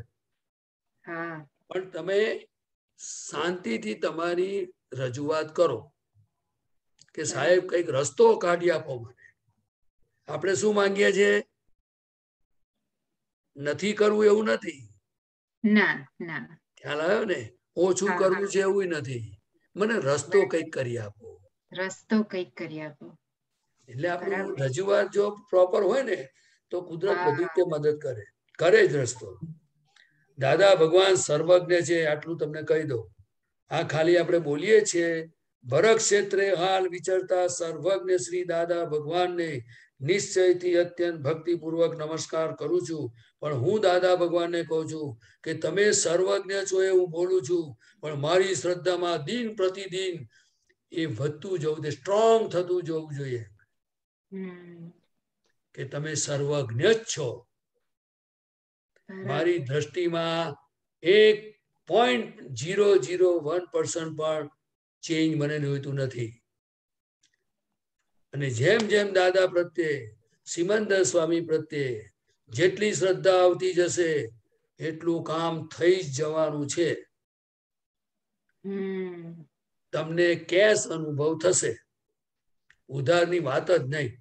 પણ તમે શાંતિથી તમારી રજૂઆત કરો કે સાહેબ કઈક રસ્તો કાઢી આપો મને. આપણે શું માંગીએ છીએ? નથી કરવું એવું નથી. ખ્યાલ આવ્યો ને? ઓછું કરવું છે એવું નથી. મને રસ્તો કઈક કરી આપો. એટલે આપણું રજૂઆત જો પ્રોપર હોય ને તો કુદરત બધી રીતે મદદ કરે જ રસ્તો. દાદા ભગવાન સર્વજ્ઞ છે આટલું તમને કહી દઉં. આ ખાલી આપણે બોલીએ છીએ. ભરત ક્ષેત્રે હાલ વિચરતા સર્વજ્ઞ શ્રી દાદા ભગવાનને નિશ્ચયથી અત્યંત ભક્તિપૂર્વક નમસ્કાર કરું છું. પણ હું દાદા ભગવાનને કહું છું કે તમે સર્વજ્ઞ છો એ હું બોલું છું, પણ મારી શ્રદ્ધામાં દિન પ્રતિદિન એ વધતું જવું જોઈએ, સ્ટ્રોંગ થતું જવું જોઈએ કે તમે સર્વજ્ઞ જ છો. મારી દ્રષ્ટિમાં 1.001% પણ ચેન્જ મને જોઈતું નથી. અને જેમ જેમ દાદા પ્રત્યે, સિમંદર સ્વામી પ્રત્યે જેટલી શ્રદ્ધા આવતી જશે એટલું કામ થઈ જ જવાનું છે. તમને કેશ અનુભવ થશે, ઉધારની વાત જ નહીં.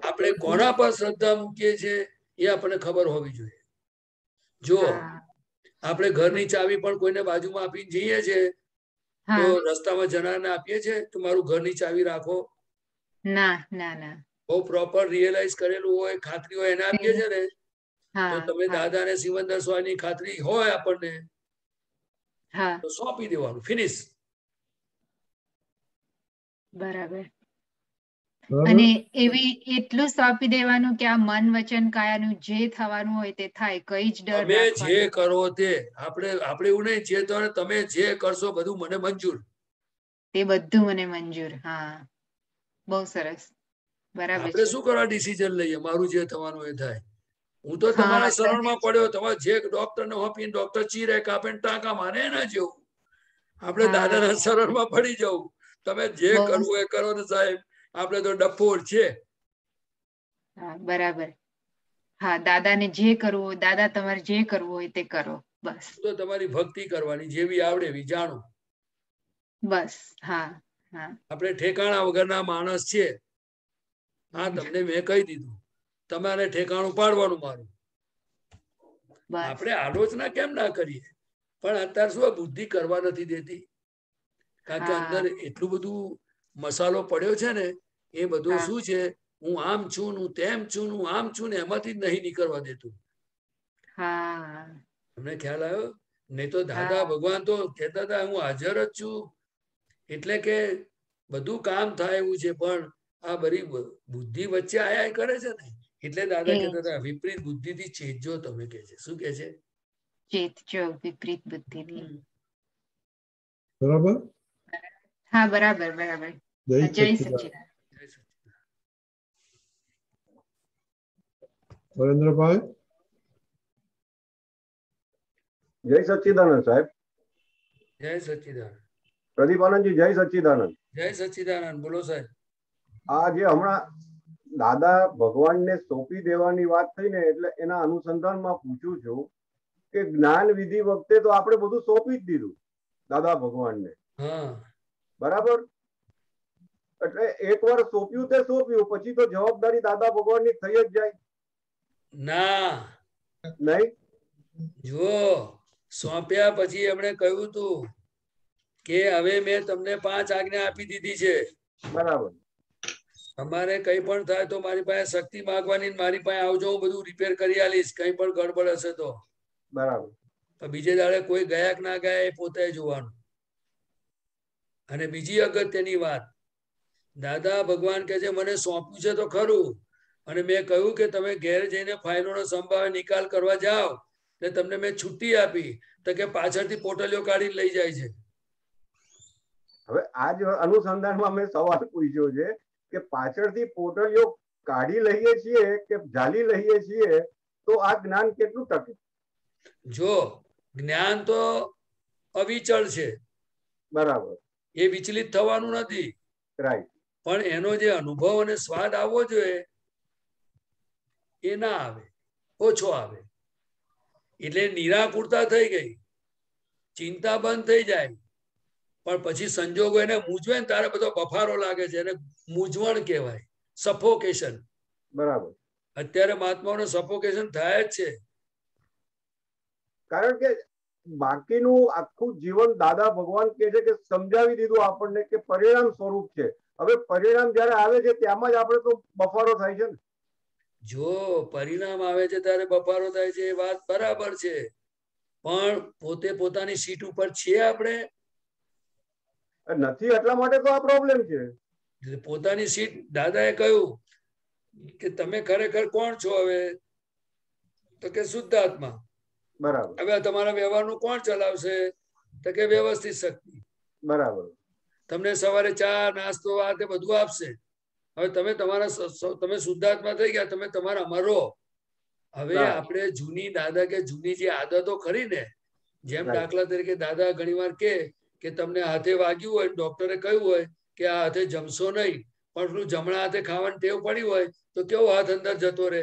આપણે કોના પર શ્રદ્ધા મૂકીએ છીએ એ આપણને ખબર હોવી જોઈએ. જો આપણે ઘરની ચાવી પણ કોઈને બાજુમાં આપીને જઈએ છીએ તો રસ્તામાં જનારને આપીએ છીએ કે મારું ઘરની ચાવી રાખો? ના. બહુ પ્રોપર રિયલાઇઝ કરેલું હોય, ખાતરી હોય એને આપીએ છીએ ને. તો તમે દાદાને સિમંદર સ્વામીની ખાતરી હોય આપણને તો સોંપી દેવાનું, ફિનિશ. બરાબર. અને એવી એટલું સોંપી દેવાનું કે આ મન વચન કાયાનું જે થવાનું હોય તે થાય, કઈ જ ડર તમે જે કરો તે. આપણે એવું નહીં, જે તમે જે કરશો બધું મને મંજૂર. તે બધું મને મંજૂર. હા, બહુ સરસ. બરાબર. આપણે શું કરવા ડિસિઝન લઈએ? મારું જે થવાનું એ થાય. હું તો તમારા શરણમાં પડ્યો. તમારે જે ડોક્ટરને હોપીને ડોક્ટર ચીરે કાપે ટાંકા મારે એના જેવું. આપણે દાદાના શરણમાં પડી જવું. તમે જે કરવું એ કરો ને સાહેબ, આપણે તો ડફોર છે. બરાબર. હા, દાદાને જે કરવું હોય, દાદા તમારે જે કરવું હોય તે કરો, બસ. તો તમારી ભક્તિ કરવાની, જેવી આવડે એવી જાણો. બસ. હા, હા. આપણે ઠેકાણા વગરના માણસ છે. હા, તમને મેં કહી દીધું, તમારે ઠેકાણું પાડવાનું મારું. આપણે આલોચના કેમ ના કરીએ? પણ અત્યારે શું બુદ્ધિ કરવા નથી દેતી? કારણ કે અંદર એટલું બધું મસાલો પડ્યો છે ને, એ બધું શું છે, હું આમ છું, હું તેમ છું, હું આમ છું ને, એમાંથી જ નહીં નીકળવા દેતું. તમને ખ્યાલ આવ્યો? નહીં તો દાદા ભગવાન તો કહેતા હતા હું હાજર જ છું, એટલે કે બધું કામ થાય એવું છે. પણ આ બધી બુદ્ધિ વચ્ચે આયા કરે છે ને, એટલે દાદા કહેતા હતા વિપરીત બુદ્ધિ થી ચેતજો. તમે કે છે શું કે છે? ચેતજો વિપરીત બુદ્ધિ થી. બરાબર. હા, બરાબર. બરાબર. જય સચ્ચિદાનંદ. નરેન્દ્રભાઈ. જય સચ્ચિદાનંદ સાહેબ. જય સચ્ચિદાનંદ. પ્રદીપાનંદજી, જય સચ્ચિદાનંદ. જય સચ્ચિદાનંદ. બોલો સાહેબ. આ જે હમણાં દાદા ભગવાનને સોંપી દેવાની વાત થઈ ને, એટલે એના અનુસંધાનમાં પૂછું છું કે જ્ઞાન વિધિ વખતે તો આપણે બધું સોંપી જ દીધું દાદા ભગવાનને, બરાબર? એટલે એકવાર સોંપ્યું તે સોંપ્યું, પછી તો જવાબદારી દાદા ભગવાનની થઈ જ જાય. ના, નહીં. જો સોંપ્યા પછી એમણે કહ્યું તું કે હવે મેં તમને 5 આજ્ઞા આપી દીધી છે. બરાબર. તમારે કઈ પણ થાય તો મારી પાસે શક્તિ માંગવાની, મારી પાસે આવજો, હું બધું રિપેર કરી આલીશ, કઈ પણ ગડબડ હશે તો. બરાબર. બીજે દાડે કોઈ ગયા કે ના ગયા એ પોતે જોવાનું. અને બીજી અગત્યની વાત, દાદા ભગવાન કે છે મને સોંપ્યું છે તો ખરું, અને મેં કહ્યું કે તમે ઘેર જઈને ફાઇલોનો સંભાવે નિકાલ કરવા જાઓ, એટલે તમને મેં છુટ્ટી આપી, તો કે પાછળથી પોટલીઓ કાઢીને લઈ જાય છે. હવે આ જ અનુસંધાનમાં મેં સવાલ પૂછ્યો છે કે પાછળથી પોટલીઓ કાઢી લઈએ છીએ કે ઝાલી લઈએ છીએ, તો આ જ્ઞાન કેટલું ટકે? જો જ્ઞાન તો અવિચળ છે, બરાબર, એ વિચલિત થવાનું નથી. રાઈટ. પણ એનો જે અનુભવ અને સ્વાદ આવવો જોઈએ એ ના આવે, ઓછો આવે. એટલે નિરાકુરતા થઈ ગઈ, ચિંતા બંધ થઈ જાય. પણ પછી સંજોગો એને મૂંઝવે ને તારે બધો બફારો લાગે છે, એને મૂંઝવણ કહેવાય, સફોકેશન. બરાબર. અત્યારે મહાત્માઓને સફોકેશન થાય જ છે. કારણ કે બાકીનું આખું જીવન દાદા ભગવાન કહે છે કે સમજાવી દીધું આપણને કે પરિણામ સ્વરૂપ છે. હવે પરિણામ જયારે આવે છે ત્યાંમાં જ આપણે તો બફારો થાય છે ને. જો પરિણામ આવે છે ત્યારે બફારો થાય છે, એ વાત બરાબર છે. પણ પોતે પોતાની સીટ ઉપર છીએ આપણે નથી, એટલા માટે તો આ પ્રોબ્લેમ છે. પોતાની સીટ, દાદાએ કહ્યું કે તમે ખરેખર કોણ છો? હવે તો કે શુદ્ધ આત્મા. બરાબર. હવે તમારા વ્યવહારનું કોણ ચલાવશે? તો કે વ્યવસ્થિત શક્તિ. બરાબર. તમને સવારે ચા નાસ્તો આ તે બધું આપશે. હવે તમે શુદ્ધાત્મા થઈ ગયા, તમે તમારામાં રહો. હવે આપણે જૂની દાદા કે જૂની જે આદતો ખરી ને, જેમ દાખલા તરીકે દાદા ઘણીવાર કે તમને હાથે વાગ્યું હોય, ડોક્ટરે કહ્યું હોય કે આ હાથે જમશો નહીં, પણ પેલું જમણા હાથે ખાવાની ટેવ પડી હોય તો કેવો હાથ અંદર જતો રહે.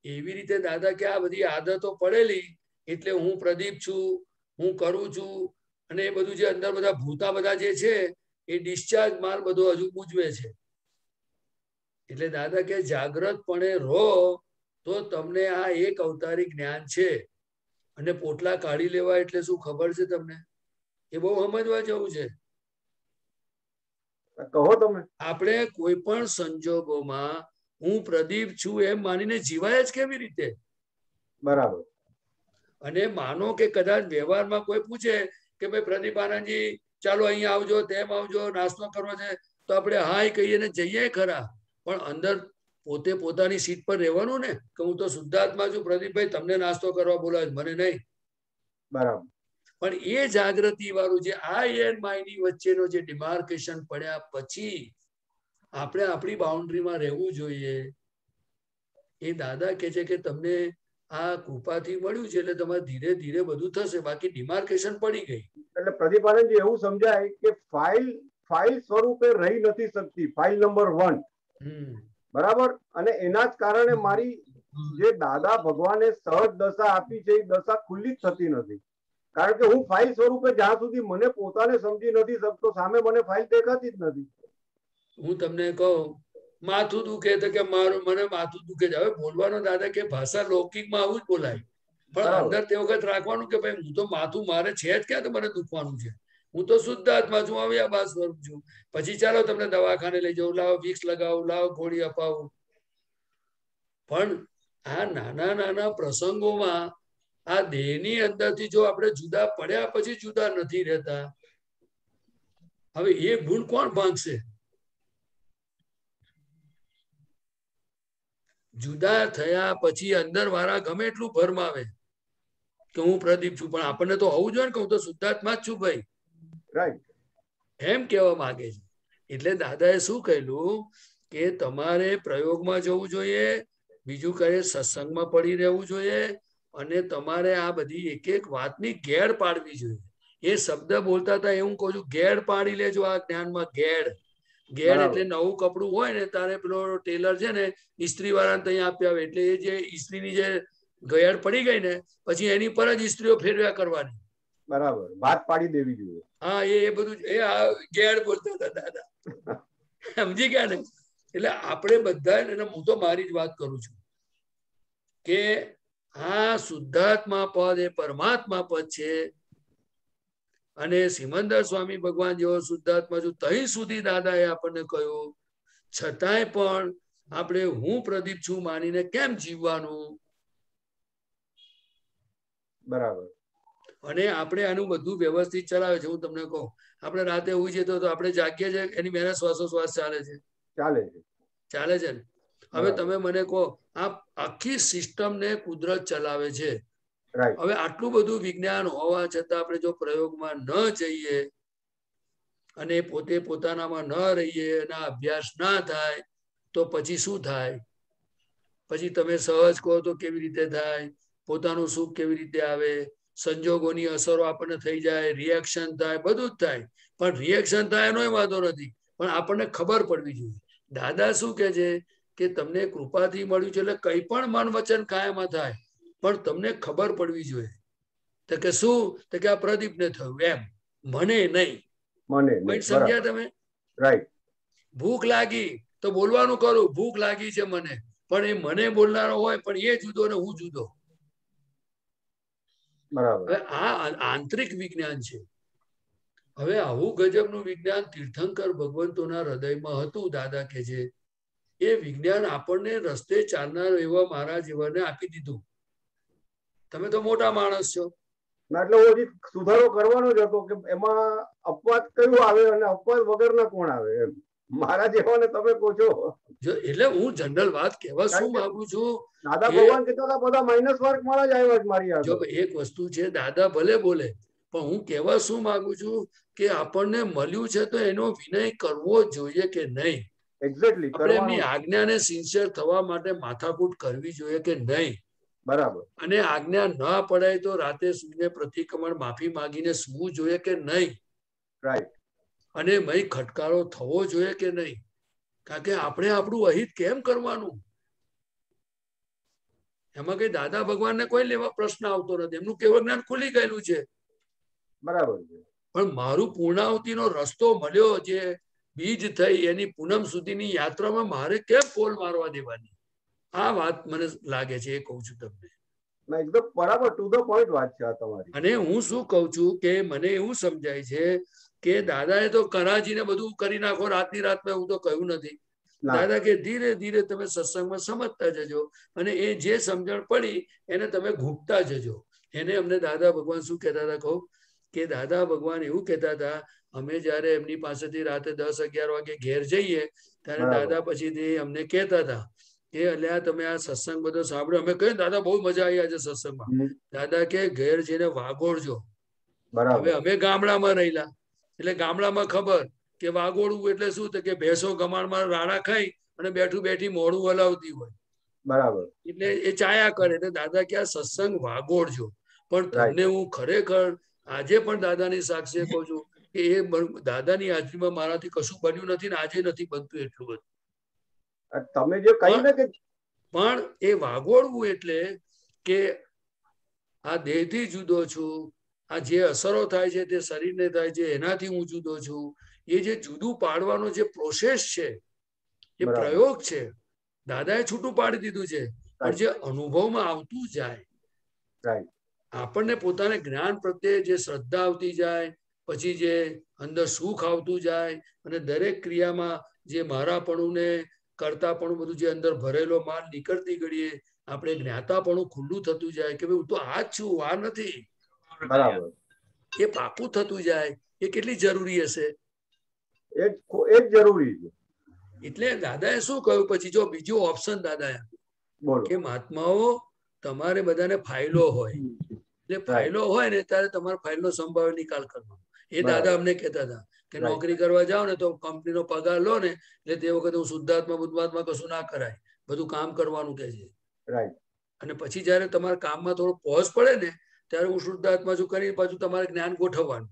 એવી રીતે દાદા કે આ બધી આદતો પડેલી, એટલે હું પ્રદીપ છું, હું કરું છું, અને એ બધું જે અંદર બધા ભૂતા બધા જે છે એ ડિસ્ચાર્જ માલ બધો હજુ પૂજવે છે. એટલે દાદા કે જાગ્રતપણે રહો તો તમને આ એક અવતારી જ્ઞાન છે. અને પોટલા કાઢી લેવા એટલે શું ખબર છે તમને? એ બહુ સમજવા જેવું છે. કહો તમે. આપણે કોઈ પણ સંજોગોમાં હું પ્રદીપ છું એમ માનીને જીવાય જ કેવી રીતે? બરાબર. અને માનો કે કદાચ વ્યવહારમાં કોઈ પૂછે કે ભાઈ પ્રદીપ આનંદજી ચાલો અહીંયા આવજો, તેમ આવજો, નાસ્તો કરવો છે, તો આપણે હાય કહીએ ને જઈએ ખરા, પણ અંદર પોતે પોતાની સીટ પર રહેવાનું ને કે હું તો શુદ્ધાત્મા છું, પ્રદીપભાઈ તમને નાસ્તો કરવા બોલાવે મને નહીં. બરાબર. પણ એ જાગૃતિ વાળું જે આ એન્ડ માયની વચ્ચેનો જે ડિમાર્કેશન પડ્યા પછી આપણે આપણી બાઉન્ડ્રીમાં રહેવું જોઈએ. એ દાદા કહે છે કે તમને આ કૃપાથી મળ્યું છે એટલે તમારે ધીરે ધીરે બધું થશે, બાકી ડિમાર્કેશન પડી ગઈ. એટલે પ્રદીપ આનંદજી એવું સમજાય કે ફાઇલ સ્વરૂપે રહી નથી શકતી, ફાઇલ નંબર 1. બરાબર. અને એના જ કારણે મારી જે દાદા ભગવાને સહજ દશા આપી છે એ દશા ખુલ્લી જ થતી નથી, કારણ કે હું ફાઇલ સ્વરૂપે જ્યાં સુધી મને પોતાને સમજી નથી શકતો સામે મને ફાઇલ દેખાતી જ નથી. હું તમને કહું માથું દુખે તો કે મારું મને માથું દુખે છે. હવે બોલવાનો દાદા કે ભાષા લૌકિકમાં આવું જ બોલાય, પણ અંદર તે વખત રાખવાનું કે ભાઈ હું તો માથું મારે છે જ ક્યાં તો મને દુખવાનું છે, હું તો શુદ્ધાત્મા છું, અવ્યાભાસ સ્વરૂપ છું. પછી ચાલો તમને દવાખાને લઈ જાઉં, લાવો વિક્સ લગાવું, લાવો ગોળી અપાવું. પણ આ નાના નાના પ્રસંગોમાં આ દેહની અંદરથી જો આપણે જુદા પડ્યા પછી જુદા નથી રહેતા, હવે એ ભૂલ કોણ ભાંગશે? જુદા થયા પછી અંદર વાળા ગમે એટલું ભરમાવે કે હું પ્રદીપ છું, પણ આપણને તો હોવું જોઈએ ને કે હું તો શુદ્ધાત્મા જ છું ભાઈ, રાઈટ, એમ કહેવા માંગે છે. એટલે દાદાએ શું કહેલું કે તમારે પ્રયોગમાં જવું જોઈએ, બીજું કહે સત્સંગમાં પડી રહેવું જોઈએ, અને તમારે આ બધી એક એક વાતની ગેડ પાડવી જોઈએ. એ શબ્દ બોલતા હતા એવું કહું છું, ગેડ પાડી લેજો આ જ્ઞાનમાં. ગેડ એટલે નવું કપડું હોય ને તારે પેલો ટેલર છે ને ઇસ્ત્રી વાળાને ત્યાં આપી આવે, એટલે એ જે ઇસ્ત્રીની જે ગેડ પડી ગઈ ને પછી એની પર જ ઇસ્ત્રીઓ ફેરવ્યા કરવાની. બરાબર, વાત પાડી દેવી જોઈએ. હા, એ બધું એ ગેડ બોલતા હતા દાદા, સમજી ગયા ને? એટલે આપણે બધા, હું તો મારી જ વાત કરું છું કે આ શુદ્ધાત્મા પદ એ પરમાત્મા પદ છે, અને સિમંદર સ્વામી ભગવાન જેવો શુદ્ધાત્મા છું તહીં સુધી દાદાએ આપણને કહ્યું, છતાંય પણ આપણે હું પ્રદીપ છું માનીને કેમ જીવવાનું? બરાબર. અને આપણે આનું બધું વ્યવસ્થિત ચલાવે છે. હું તમને કહું, આપણે રાતે ઉઈ જતો તો આપણે જાગીએ છીએ, એની મહેનત શ્વાસોશ્વાસ ચાલે છે, ચાલે છે ને? હવે તમે મને કહો, આ આખી સિસ્ટમ ને કુદરત ચલાવે છે. હવે આટલું બધું વિજ્ઞાન હોવા છતાં આપણે જો પ્રયોગમાં ન જઈએ અને પોતે પોતાનામાં ન રહીએ અને અભ્યાસ ના થાય તો પછી શું થાય? પછી તમે સહજ કહો તો કેવી રીતે થાય? પોતાનું સુખ કેવી રીતે આવે? સંજોગોની અસરો આપણને થઈ જાય, રિએક્શન થાય, બધું જ થાય. પણ રિએક્શન થાય એનો વાંધો નથી, પણ આપણને ખબર પડવી જોઈએ. દાદા શું કે છે કે તમને કૃપાથી મળ્યું છે એટલે કંઈ પણ મન વચન કાયમાં થાય, પણ તમને ખબર પડવી જોઈએ. તો કે શું? તો કે આ પ્રદીપને થયું એમ, મને નહીં. સમજ્યા તમે? રાઈટ. ભૂખ લાગી તો બોલવાનું કરું, ભૂખ લાગી છે મને, પણ એ મને બોલનારો હોય પણ એ જુદો ને હું જુદો. હવે આ આંતરિક વિજ્ઞાન છે. હવે આવું ગજબનું વિજ્ઞાન તીર્થંકર ભગવંતોના હૃદયમાં હતું. દાદા કે છે એ વિજ્ઞાન આપણને રસ્તે ચાલનાર એવા મારા જીવનને આપી દીધું. તમે તો મોટા માણસ છો, એટલે હજી સુધારો કરવાનો જ હતો કે એમાં અપવાદ કયું આવે અને અપવાદ વગરના કોણ આવે, એમ મારા જેવાને તમે કહો છો. એટલે હું જનરલ વાત કહેવા શું માંગુ છું, દાદા ભગવાન કહેતા હતા બધા માઇનસ માર્ક મારા જ આવ્યા જ મારી આગળ. જો એક વસ્તુ છે, દાદા ભલે બોલે, પણ હું કહેવા શું માંગુ છું કે આપણને મળ્યું છે તો એનો વિનય કરવો જોઈએ કે નહીં? એક્ઝેક્ટલી. આપણે એમની આજ્ઞાને સિન્સિયર થવા માટે માથાકૂટ કરવી જોઈએ કે નહીં? બરાબર. અને આજ્ઞા ના પડાય તો રાતે સુઈને પ્રતિક્રમણ માફી માંગીને સૂવું જોઈએ કે નહીં? રાઈટ. અને મય ખટકારો થવો જોઈએ કે નહીં? કારણ કે આપણે આપણું અહિત કેમ કરવાનું? એમાં કઈ દાદા ભગવાનને કોઈ લેવા પ્રશ્ન આવતો નથી, એમનું કેવળ જ્ઞાન ખુલી ગયેલું છે. બરાબર છે. પણ મારું પૂર્ણાહુતિનો રસ્તો મળ્યો, જે બીજ થઈ એની પૂનમ સુધીની યાત્રામાં મારે કેમ પોલ મારવા દેવાની? આ વાત મને લાગે છે, એ કહું છું તમને. એકદમ બરાબર, ટુ ધ પોઈન્ટ વાત છે આ તમારી. અને હું શું કહું છું કે મને એવું સમજાય છે કે દાદાએ તો કરાજીને બધું કરી નાખો રાતની રાતમાં, હું તો કહ્યું નથી. દાદા કે ધીરે ધીરે તમે સત્સંગમાં સમજતા જજો અને એ જે સમજણ પડી એને તમે ઘૂંટતા જજો. એને અમને દાદા ભગવાન શું કહેતા હતા કહું કે દાદા ભગવાન એવું કહેતા હતા અમે જયારે એમની પાસેથી રાતે 10-11 વાગે ઘેર જઈએ ત્યારે દાદા પછીથી અમને કહેતા હતા કે અલ્યા તમે આ સત્સંગ બધો સાંભળ્યો. અમે કહ્યું દાદા બહુ મજા આવી આજે સત્સંગમાં. દાદા કે ઘેર જઈને વાગોળજો. હવે અમે ગામડામાં રહેલા એટલે ગામડામાં ખબર કે વાગોળવું એટલે શું કે ભેંસો ગમાણમાં રાણા ખાઈ અને બેઠું બેઠી મોડું હલાવતી હોય. બરાબર. એટલે એ ચાયા કરે. એટલે દાદા કે આ સત્સંગ વાગોળજો. પણ તમને હું ખરેખર આજે પણ દાદાની સાક્ષી કહું છું કે એ દાદાની હાજરીમાં મારાથી કશું બન્યું નથી ને આજે નથી બનતું એટલું બધું. તમે જે કહ્યું ને કે પણ એ વાગોળવું એટલે કે આ દેહથી જુદો છું, આ જે અસરો થાય છે તે શરીરને થાય છે એનાથી હું જુદો છું. એ જે જુદું પાડવાનો જે પ્રોસેસ છે એ પ્રયોગ છે દાદાએ છૂટું પાડી દીધું છે. પણ જે અનુભવમાં આવતું જાય આપણને પોતાને જ્ઞાન પ્રત્યે જે શ્રદ્ધા આવતી જાય પછી જે અંદર સુખ આવતું જાય અને દરેક ક્રિયામાં જે મારાપણું ને કરતાપણું બધું જે અંદર ભરેલો માલ નીકળતી ઘડીએ આપણે જ્ઞાતાપણું ખુલ્લું થતું જાય કે ભાઈ હું તો આ જ છું આ નથી. બરાબર. એ પાકું થતું જાય એ કેટલી જરૂરી હશે. એ જ જરૂરી છે. એટલે દાદાએ શું કહ્યું પછી જો બીજો ઓપ્શન દાદાએ કે મહાત્માઓ તમારે બધાને ફાઇલો હોય એટલે ફાઇલો હોય ને ત્યારે તમારે ફાઇલનો સંભાવ્ય નિકાલ કરવાનો. એ દાદા અમને કહેતા હતા કે નોકરી કરવા જાઓ ને તો કંપનીનો પગાર લો ને એટલે તે વખતે હું શુદ્ધાત્મા બુદ્ધાત્મા કશું ના કરાય બધું કામ કરવાનું કે છે. અને પછી જયારે તમારા કામમાં થોડો પોઝ પડે ને ત્યારે હું શુદ્ધાત્મા છું કરી પાછું તમારે જ્ઞાન ગોઠવવાનું.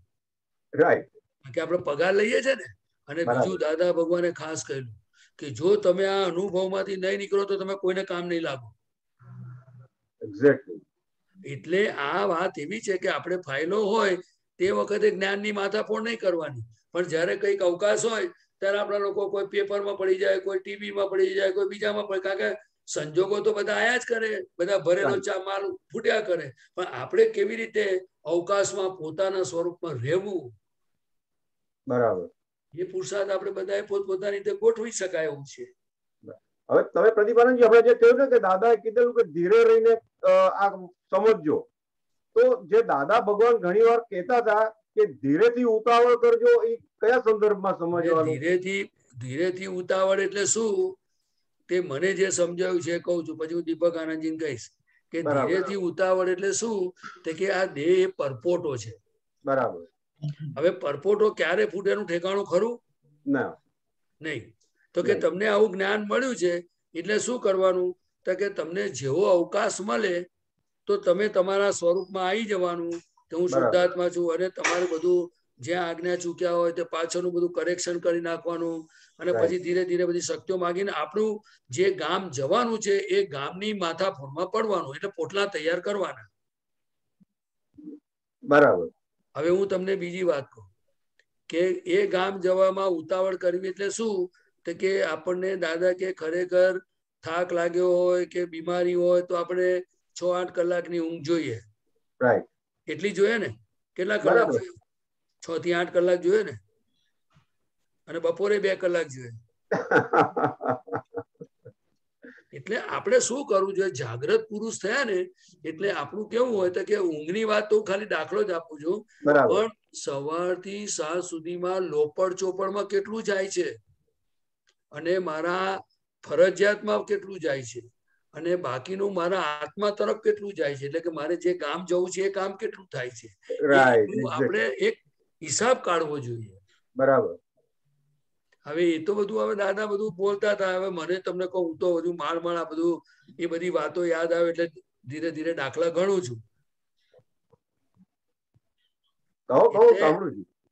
કે આપણે પગાર લઈએ છે ને. અને બીજું દાદા ભગવાને ખાસ કહ્યું કે જો તમે આ અનુભવમાંથી નહીં નીકળો તો તમે કોઈને કામ નહીં લાગો. એટલે આ વાત એવી છે કે આપણે ફાઇલો હોય તે વખતે જ્ઞાનની માથાફોડ નહીં કરવાની. પણ જયારે કંઈક અવકાશ હોય ત્યારે આપણા લોકો કોઈ પેપરમાં પડી જાય, કોઈ ટીવીમાં પડી જાય, કોઈ બીજામાં પડે. કારણ કે સંજોગો તો બધા આયા જ કરે, બધા ભરેલો માલ ફૂટ્યા કરે. પણ આપણે કેવી રીતે અવકાશમાં પોતાના સ્વરૂપમાં રહેવું બરાબર એ પુરુષાર્થ આપણે બધાએ પોતપોતાની રીતે ગોઠવી શકાય એવું છે. હવે તમે પ્રતિપાનંદજી આપણે જે કહ્યું ને કે દાદાએ કીધેલું કે ધીરે રહીને આ સમજજો, તો જે દાદા ભગવાન ઘણી વાર કહેતા હતા કે ધીરેથી ઉતાવળ કરજો, એ કયા સંદર્ભમાં સમજવાનું? ધીરેથી ઉતાવળ એટલે શું તે મને જે સમજાયું છે કહું છું, પછી હું દીપક આનંદજીને કહીશ કે ધીરેથી ઉતાવળ એટલે શું કે આ દેહ પરપોટો છે. બરાબર. હવે પરપોટો ક્યારે ફૂટે એનું ઠેકાણું ખરું? નહીં. તો કે તમને આવું જ્ઞાન મળ્યું છે એટલે શું કરવાનું તો કે તમને જેવો અવકાશ મળે તો તમે તમારા સ્વરૂપમાં આવી જવાનું કે હું શુદ્ધાત્મા છું અને તમારે બધું જ્યાં આજ્ઞા ચૂક્યા હોય તે પાછળનું બધું કરેક્શન કરી નાખવાનું અને પછી ધીરે ધીરે બધી શક્તિઓ માગીને આપણું જે ગામ જવાનું છે એ ગામની માથાફોડમાં પડવાનું, એટલે પોટલા તૈયાર કરવાના. બરાબર. હવે હું તમને બીજી વાત કહું કે એ ગામ જવામાં ઉતાવળ કરવી એટલે શું તો કે આપણને દાદા કે ખરેખર થાક લાગ્યો હોય કે બીમારી હોય તો આપણે 6-8 કલાકની ઊંઘ જોઈએ. એટલી જોઈએ ને? કેટલા કલાક જોઈએ? 6 થી 8 કલાક જોઈએ ને? અને બપોરે 2 કલાક જોઈએ. એટલે આપણે શું કરવું જોઈએ? જાગ્રત પુરુષ થયા ને એટલે આપણું કેવું હોય તો કે ઊંઘની વાત તો ખાલી દાખલો જ આપું છું, પણ સવારથી સાંજ સુધીમાં લોપડ ચોપડમાં કેટલું જાય છે અને મારા ફરજિયાતમાં કેટલું જાય છે અને બાકીનું મારા આત્મા તરફ કેટલું જાય છે, એટલે કે મારે જે કામ જવું છે એ કામ કેટલું થાય છે, આપણે એક હિસાબ કાઢવો જોઈએ. બરાબર. હવે એ તો બધું હવે દાદા બધું બોલતા હતા. હવે મને તમને કહું તો બધું માળ આ બધું એ બધી વાતો યાદ આવે એટલે ધીરે ધીરે દાખલા ગણું છું.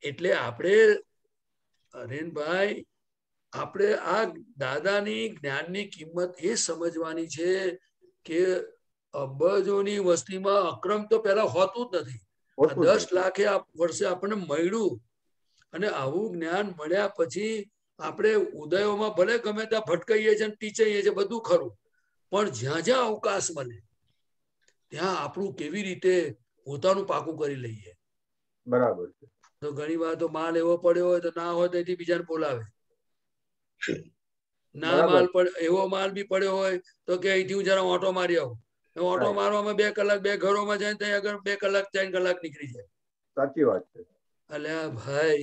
એટલે આપણે હરેનભાઈ આપણે આ દાદાની જ્ઞાનની કિંમત એ સમજવાની છે કે અબજોની વસ્તીમાં અક્રમ તો પેલા હોતું જ નથી. 10 લાખે વર્ષે આપણને મળ્યું અને આવું જ્ઞાન મળ્યા પછી આપણે ઉદયોમાં ભલે ગમે ત્યાં ભટકાઈએ છીએ ટીચાઈએ છીએ બધું ખરું, પણ જ્યાં જ્યાં અવકાશ મળે ત્યાં આપણું કેવી રીતે પોતાનું પાકું કરી લઈએ. બરાબર. તો ઘણી વાર તો માલ એવો પડ્યો હોય તો ના હોય તો એથી બીજાને બોલાવે. ના માલ એવો માલ બી પડ્યો હોય તો કે અહીંથી હું જરા ઓટો મારી આવું, ઓટો મારવામાં 2 કલાક 2 ઘરોમાં જાય તો આગળ 2 કલાક 3 કલાક નીકળી જાય. સાચી વાત છે. અલ્યા ભાઈ,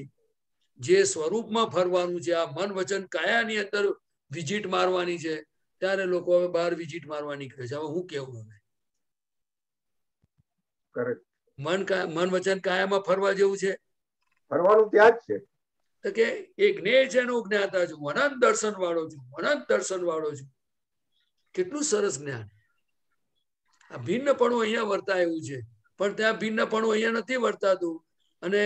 જે સ્વરૂપમાં ફરવાનું છે, આ મન વચન કાયાની અંદર વિઝિટ મારવાની છે, ત્યારે લોકો હવે બહાર વિઝિટ મારવા નીકળે છે. હવે હું કેવું, હવે મન વચન કાયામાં ફરવા જેવું છે? ફરવાનું ત્યાં જ છે. તો કે એક ને છે એનું જ્ઞાતા છું, અનંત દર્શન વાળો છું, અનંત દર્શન વાળો છું. કેટલું સરસ જ્ઞાન. આ ભિન્નપણું અહીંયા વર્તાય એવું છે, પણ ત્યાં ભિન્નપણું અહીંયા નથી વર્તાતું. અને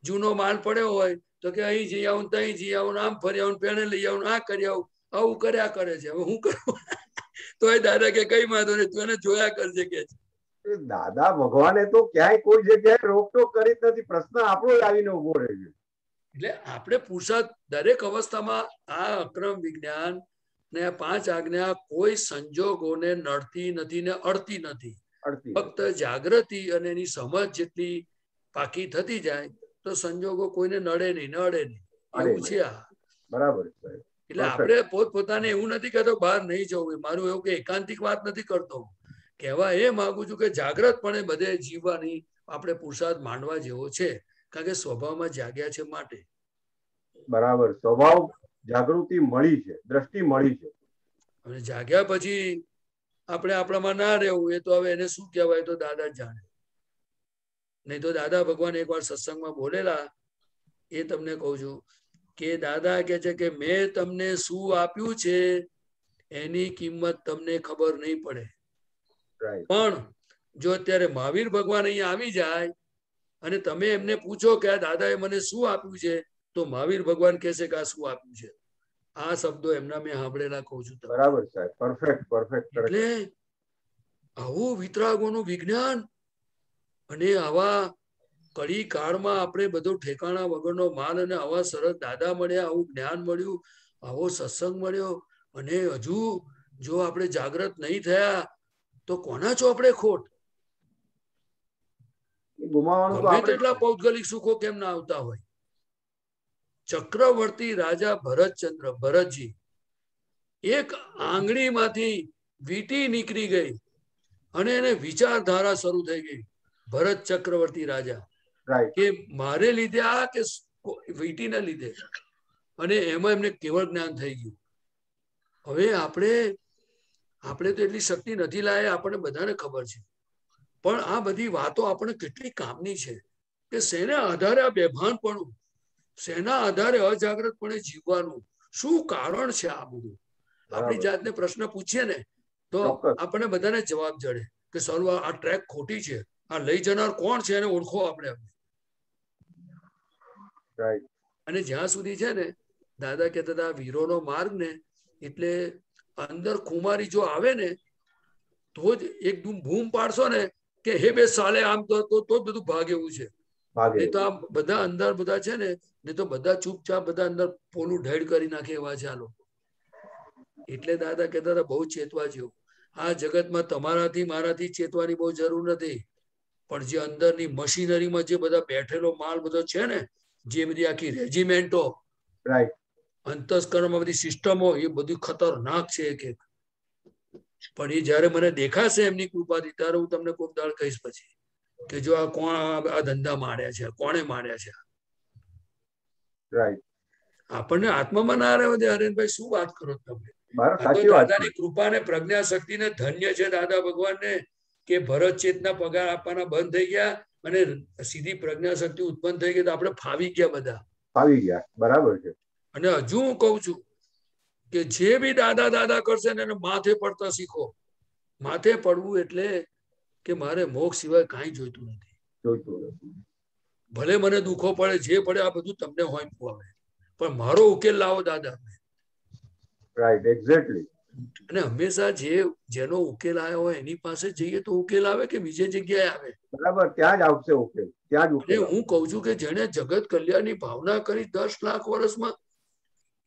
જૂનો માલ પડ્યો હોય તો કે અહીં જઈ આવું, ત્યાં જઈ આવું, આમ ફરી આવું, પેણે લઈ આવું, આ કરી આવું, આવું કર્યા કરે છે. હવે હું કરું? તો એ દાદા કે કઈ વાંધો નહીં, તું એને જોયા કરજે કે છે. દાદા ભગવાને તો ક્યાંય કોઈ જગ્યાએ રોકટોક કરી જ નથી. પ્રશ્ન આપણો આવીને ઉભો રહે છે. એટલે આપણે પુરુષાર્થ દરેક અવસ્થામાં આ અક્રમ વિજ્ઞાન ને 5 આજ્ઞા કોઈ સંજોગોને નડતી નથી ને અડતી નથી. ફક્ત જાગૃતિ અને એની સમજ જેટલી પાકી થતી જાય તો સંજોગો કોઈને નડે નહીં, નડે નહીં. એવું છે આ. બરાબર. એટલે આપણે પોતપોતાને એવું નથી કહેતો બહાર નહીં જવું. મારું એવું કે એકાંતિક વાત નથી કરતો. કહેવા એ માંગુ છું કે જાગ્રતપણે બધે જીવવાની આપણે પુરુષાર્થ માંડવા જેવો છે, કારણ કે સ્વભાવમાં જાગ્યા છે માટે. બરાબર. સ્વભાવ જાગૃતિ મળી છે, દ્રષ્ટિ મળી છે. અને જાગ્યા પછી આપણે આપણામાં ના રહેવું, એ તો હવે એને શું કહેવાય તો દાદા જ જાણે. નહીં તો દાદા ભગવાન એકવાર સત્સંગમાં બોલેલા, એ તમને કહું છું કે દાદા કે છે કે મેં તમને શું આપ્યું છે એની કિંમત તમને ખબર નહીં પડે. પણ જો અત્યારે મહાવીર ભગવાન અહીંયા આવી જાય અને તમે એમને પૂછો કે આ દાદાએ મને શું આપ્યું છે, તો મહાવીર ભગવાન કહેશે કે આ શું આપ્યું છે. આ શબ્દો એમના મેં સાંભળેલા કહું છું. બરાબર સાહેબ, પરફેક્ટ પરફેક્ટ. એટલે આવું વિતરાગોનું વિજ્ઞાન અને આવા કડી કાળમાં આપણે બધો ઠેકાણા વગરનો માલ અને આવા સરસ દાદા મળ્યા, આવું જ્ઞાન મળ્યું, આવો સત્સંગ મળ્યો. અને હજુ જો આપણે જાગૃત નહીં થયા તો કોના ચોપડે ખોટ? ગમે તેટલા પૌદ્ગલિક સુખો કેમ ના આવતા હોય. ચક્રવર્તી રાજા ભરતજી એક આંગળીમાંથી વીંટી નીકળી ગઈ અને એને વિચારધારા શરૂ થઈ ગઈ. ભરત ચક્રવર્તી રાજા કે મારે લીધે આ કે વીંટીને લીધે, અને એમાં એમને કેવળ જ્ઞાન થઈ ગયું. હવે આપણે તો એટલી શક્તિ નથી લાયા, આપણને બધાને ખબર છે. પણ આ બધી વાતો આપણને કેટલી કામની છે કે શેના આધારે આ બેભાનપણું, શેના આધારે અજાગ્રતપણે જીવવાનું, શું કારણ છે આ બધું? આપણી જાતને પ્રશ્ન પૂછીએ ને તો આપણને બધાને જવાબ જડે કે સર્વ આ ટ્રેક ખોટી છે, આ લઈ જનાર કોણ છે એને ઓળખો આપણે. અને જ્યાં સુધી છે ને દાદા કહેતા હતા વીરોનો માર્ગ ને, એટલે અંદર કુમારી જો આવે ને તો જ એકદમ બૂમ પાડશો ને કે હે બે સાલે, આમ તો બધું ભાગે એવું છે. નહીં તો આ બધા અંદર બધા છે ને, નહીં તો બધા ચૂપચાપ બધા અંદર પોલું ઢેડ કરી નાખે એવા છે આ લોકો. એટલે દાદા કહેતા હતા બહુ ચેતવા જેવું. આ જગતમાં તમારાથી મારાથી ચેતવાની બહુ જરૂર નથી, પણ જે અંદરની મશીનરીમાં જે બધા બેઠેલો માલ બધો છે ને, જે બધી આખી રેજિમેન્ટો, અંતસ્કરણમાં બધી સિસ્ટમો, એ બધી ખતરનાક છે એક એક. પણ એ જયારે મને દેખાશે એમની કૃપાથી ત્યારે હું તમને કોઈક દાળ કહીશ પછી કે જો આ કોણ આ ધંધા માંડ્યા છે, કોણે માંડ્યા છે. આપણને આત્મામાં ના રહેવા દે. હરેનભાઈ શું વાત કરો તમે? દાદાની કૃપા ને પ્રજ્ઞા શક્તિ ને ધન્ય છે દાદા ભગવાનને કે ભરત ચેતના પગાર આપવાના બંધ થઈ ગયા અને સીધી પ્રજ્ઞા શક્તિ ઉત્પન્ન થઈ ગઈ તો આપણે ફાવી ગયા, બધા ફાવી ગયા. બરાબર છે. અને હજુ હું કઉ છું કે જે બી દાદા દાદા કરશે ને એને માથે પડતા શીખો. માથે પડવું એટલે કે મારે મોક્ષ સિવાય કાંઈ જોઈતું નથી. ભલે મને દુઃખો પડે, જે પડે આ બધું તમને હોય આવે, પણ મારો ઉકેલ લાવો દાદા. Right, exactly. અને હંમેશા જેનો ઉકેલ આવ્યો હોય એની પાસે જઈએ તો ઉકેલ આવે કે બીજી જગ્યાએ આવે? બરાબર, ત્યાં જ આવશે ઉકેલ, ત્યાં જ ઉકેલ. હું કઉ છું કે જેને જગત કલ્યાણની ભાવના કરી 10 લાખ વર્ષમાં,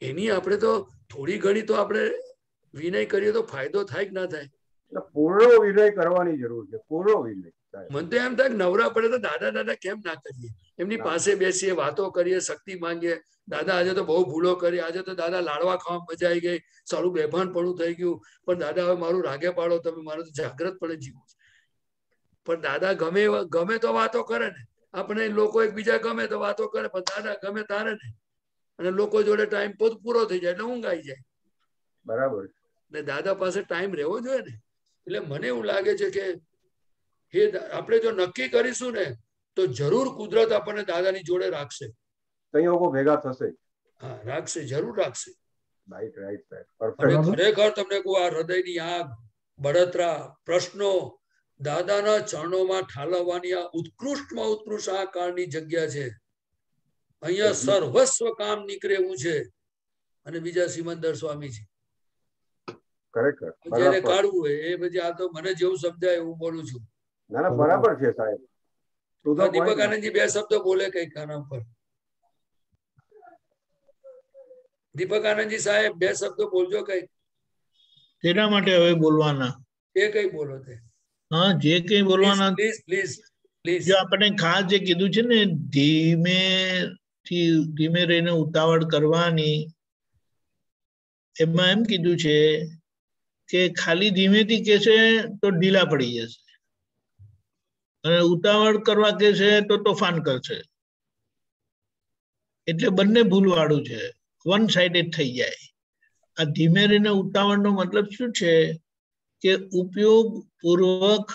એની આપણે તો થોડી ઘણી તો આપણે વિનય કરીએ તો ફાયદો થાય કે ના થાય? પૂર્ણ વિનય કરવાની જરૂર છે. પૂર્ણ વિનય મને તો એમ થાય કે નવરા પડે તો દાદા દાદા કેમ ના કરીએ, એમની પાસે બેસીએ, વાતો કરીએ, શક્તિ માંગીએ. દાદા આજે તો બહુ ભૂલો કરી, આજે તો દાદા લાડવા ખાવા મજા આવી ગઈ, સારું બેભાનપણું થઈ ગયું, પણ દાદા હવે મારું રાગે પાડો તમે, મારું તો જાગ્રત પડે જીવું. પણ દાદા ગમે તો વાતો કરે ને, આપણે લોકો એકબીજા ગમે તો વાતો કરે, પણ દાદા ગમે તારે ને, અને લોકો જોડે ટાઈમ પૂરો થઈ જાય એટલે ઊંઘ આવી જાય. બરાબર. ને દાદા પાસે ટાઈમ રહેવો જોઈએ ને. એટલે મને એવું લાગે છે કે આપણે જો નક્કી કરીશું ને તો જરૂર કુદરત આપણને દાદાની જોડે રાખશે, સંયોગો ભેગા થશે. હા રાખશે, જરૂર રાખશે. રાઈટ રાઈટ અને પરફેક્ટ. ખરેખર તમને કહું, આ હૃદયની આગ, બળતરા, પ્રશ્નો દાદાના ચરણોમાં ઠાલવવાની આ ઉત્કૃષ્ટમાં ઉત્કૃષ્ટ આ કાળની જગ્યા છે. અહીંયા સર્વસ્વ કામ નીકળે એવું છે. અને બીજા સિમંદર સ્વામીજી ખરેખર જેને કાઢવું હોય એ પછી, આ તો મને જેવું સમજાય એવું બોલું છું. ના ના બરાબર છે સાહેબ. દીપક આનંદજી બે શબ્દો બોલે કઈ કાના પર. દીપક આનંદજી સાહેબ બે શબ્દો બોલજો કઈ. તેના માટે હવે બોલવાના એ કઈ બોલો તે. હા જે કઈ બોલવાના. Please please please. જો આપણે ખાસ જે કીધું છે ને, ધીમે રહીને ઉતાવળ કરવાની, એમાં એમ કીધું છે કે ખાલી ધીમેથી કહેશે તો ઢીલા પડી જશે, અને ઉતાવળ કરવા કહેશે તો તોફાન કરશે. એટલે બંને ભૂલવાળું છે, વન સાઇડેડ થઈ જાય. આ ધીમે રહીને ઉતાવળનો મતલબ શું છે કે ઉપયોગ પૂર્વક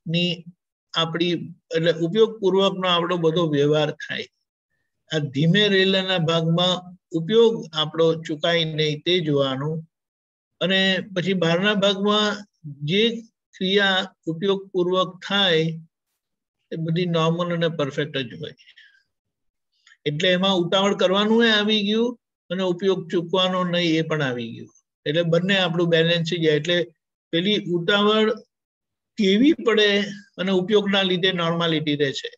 ની આપણી, એટલે ઉપયોગ પૂર્વકનો આપણો બધો વ્યવહાર થાય. આ ધીમે રેલાના ભાગમાં ઉપયોગ આપણો ચૂકાય નહીં તે જોવાનું, અને પછી બહારના ભાગમાં જે ક્રિયા ઉપયોગ પૂર્વક થાય એ બધી નોર્મલ અને પરફેક્ટ જ હોય. એટલે એમાં ઉતાવળ કરવાનું એ આવી ગયું અને ઉપયોગ ચૂકવાનો નહીં એ પણ આવી ગયું. એટલે બંને આપણું બેલેન્સ થઈ જાય. એટલે પેલી ઉતાવળ કેવી પડે અને ઉપયોગના લીધે નોર્માલિટી રહે છે.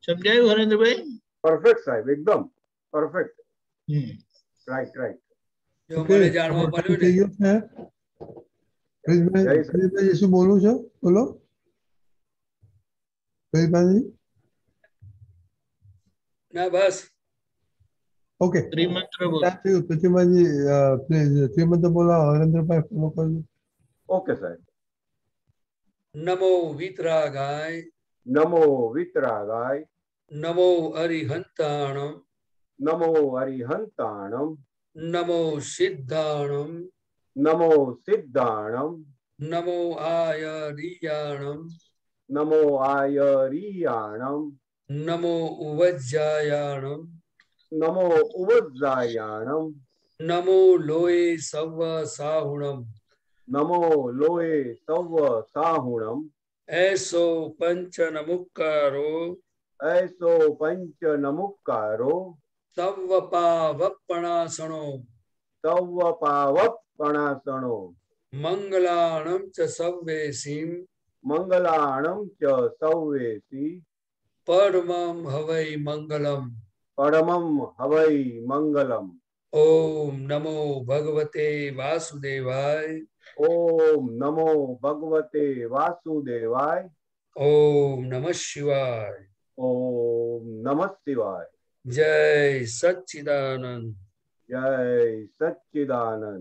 સમજાયું હરેન્દ્રભાઈ? પરફેક્ટ સાહેબ, એકદમ પરફેક્ટ. Right right. મને જાણવા મળ્યું ને. પ્રિન્સભાઈ શું બોલું છો? બોલો પ્રિન્સભાઈ. ના બસ ઓકે. ત્રિમંત્ર બોલો. પ્રતિમાજી પ્લીઝ ત્રિમંત્ર બોલાવો. હરેન્દ્રભાઈ ફોલો કરજો. ઓકે સાહેબ. નમો વિતરાગાય, નમો વિતરાગાય, નમો અરિહંતાણમ, નમો અરિહંતાણમ, નમો સિદ્ધાણમ, નમો સિદ્ધાણમ, નમો આયરિયાણમ, નમો આયરિયાણમ, નમો ઉવજ્જાયાણમ, નમો ઉવજ્જાયાણમ, નમો લોય સવ સાહુણમ, નમો લોય સવ સાહુણમ, એસો પંચ નમુક્કારો, એસો પંચ નમુક્કારો, તવ પાવપણાસણો, તવ પાવપણાસણો, મંગલાણમ ચ સવ્વેસીમ, મંગલાણમ ચ સવ્વેસી, પરમમ હવૈ મંગલમ, પરમમ હવૈ મંગલમ. ઓમ નમો ભગવતે વાસુદેવાય, ઓમ નમો ભગવતે વાસુદેવાય, ઓમ નમઃ શિવાય, ઓમ નમઃ શિવાય. જય સચ્ચિદાનંદ, જય સચ્ચિદાનંદ.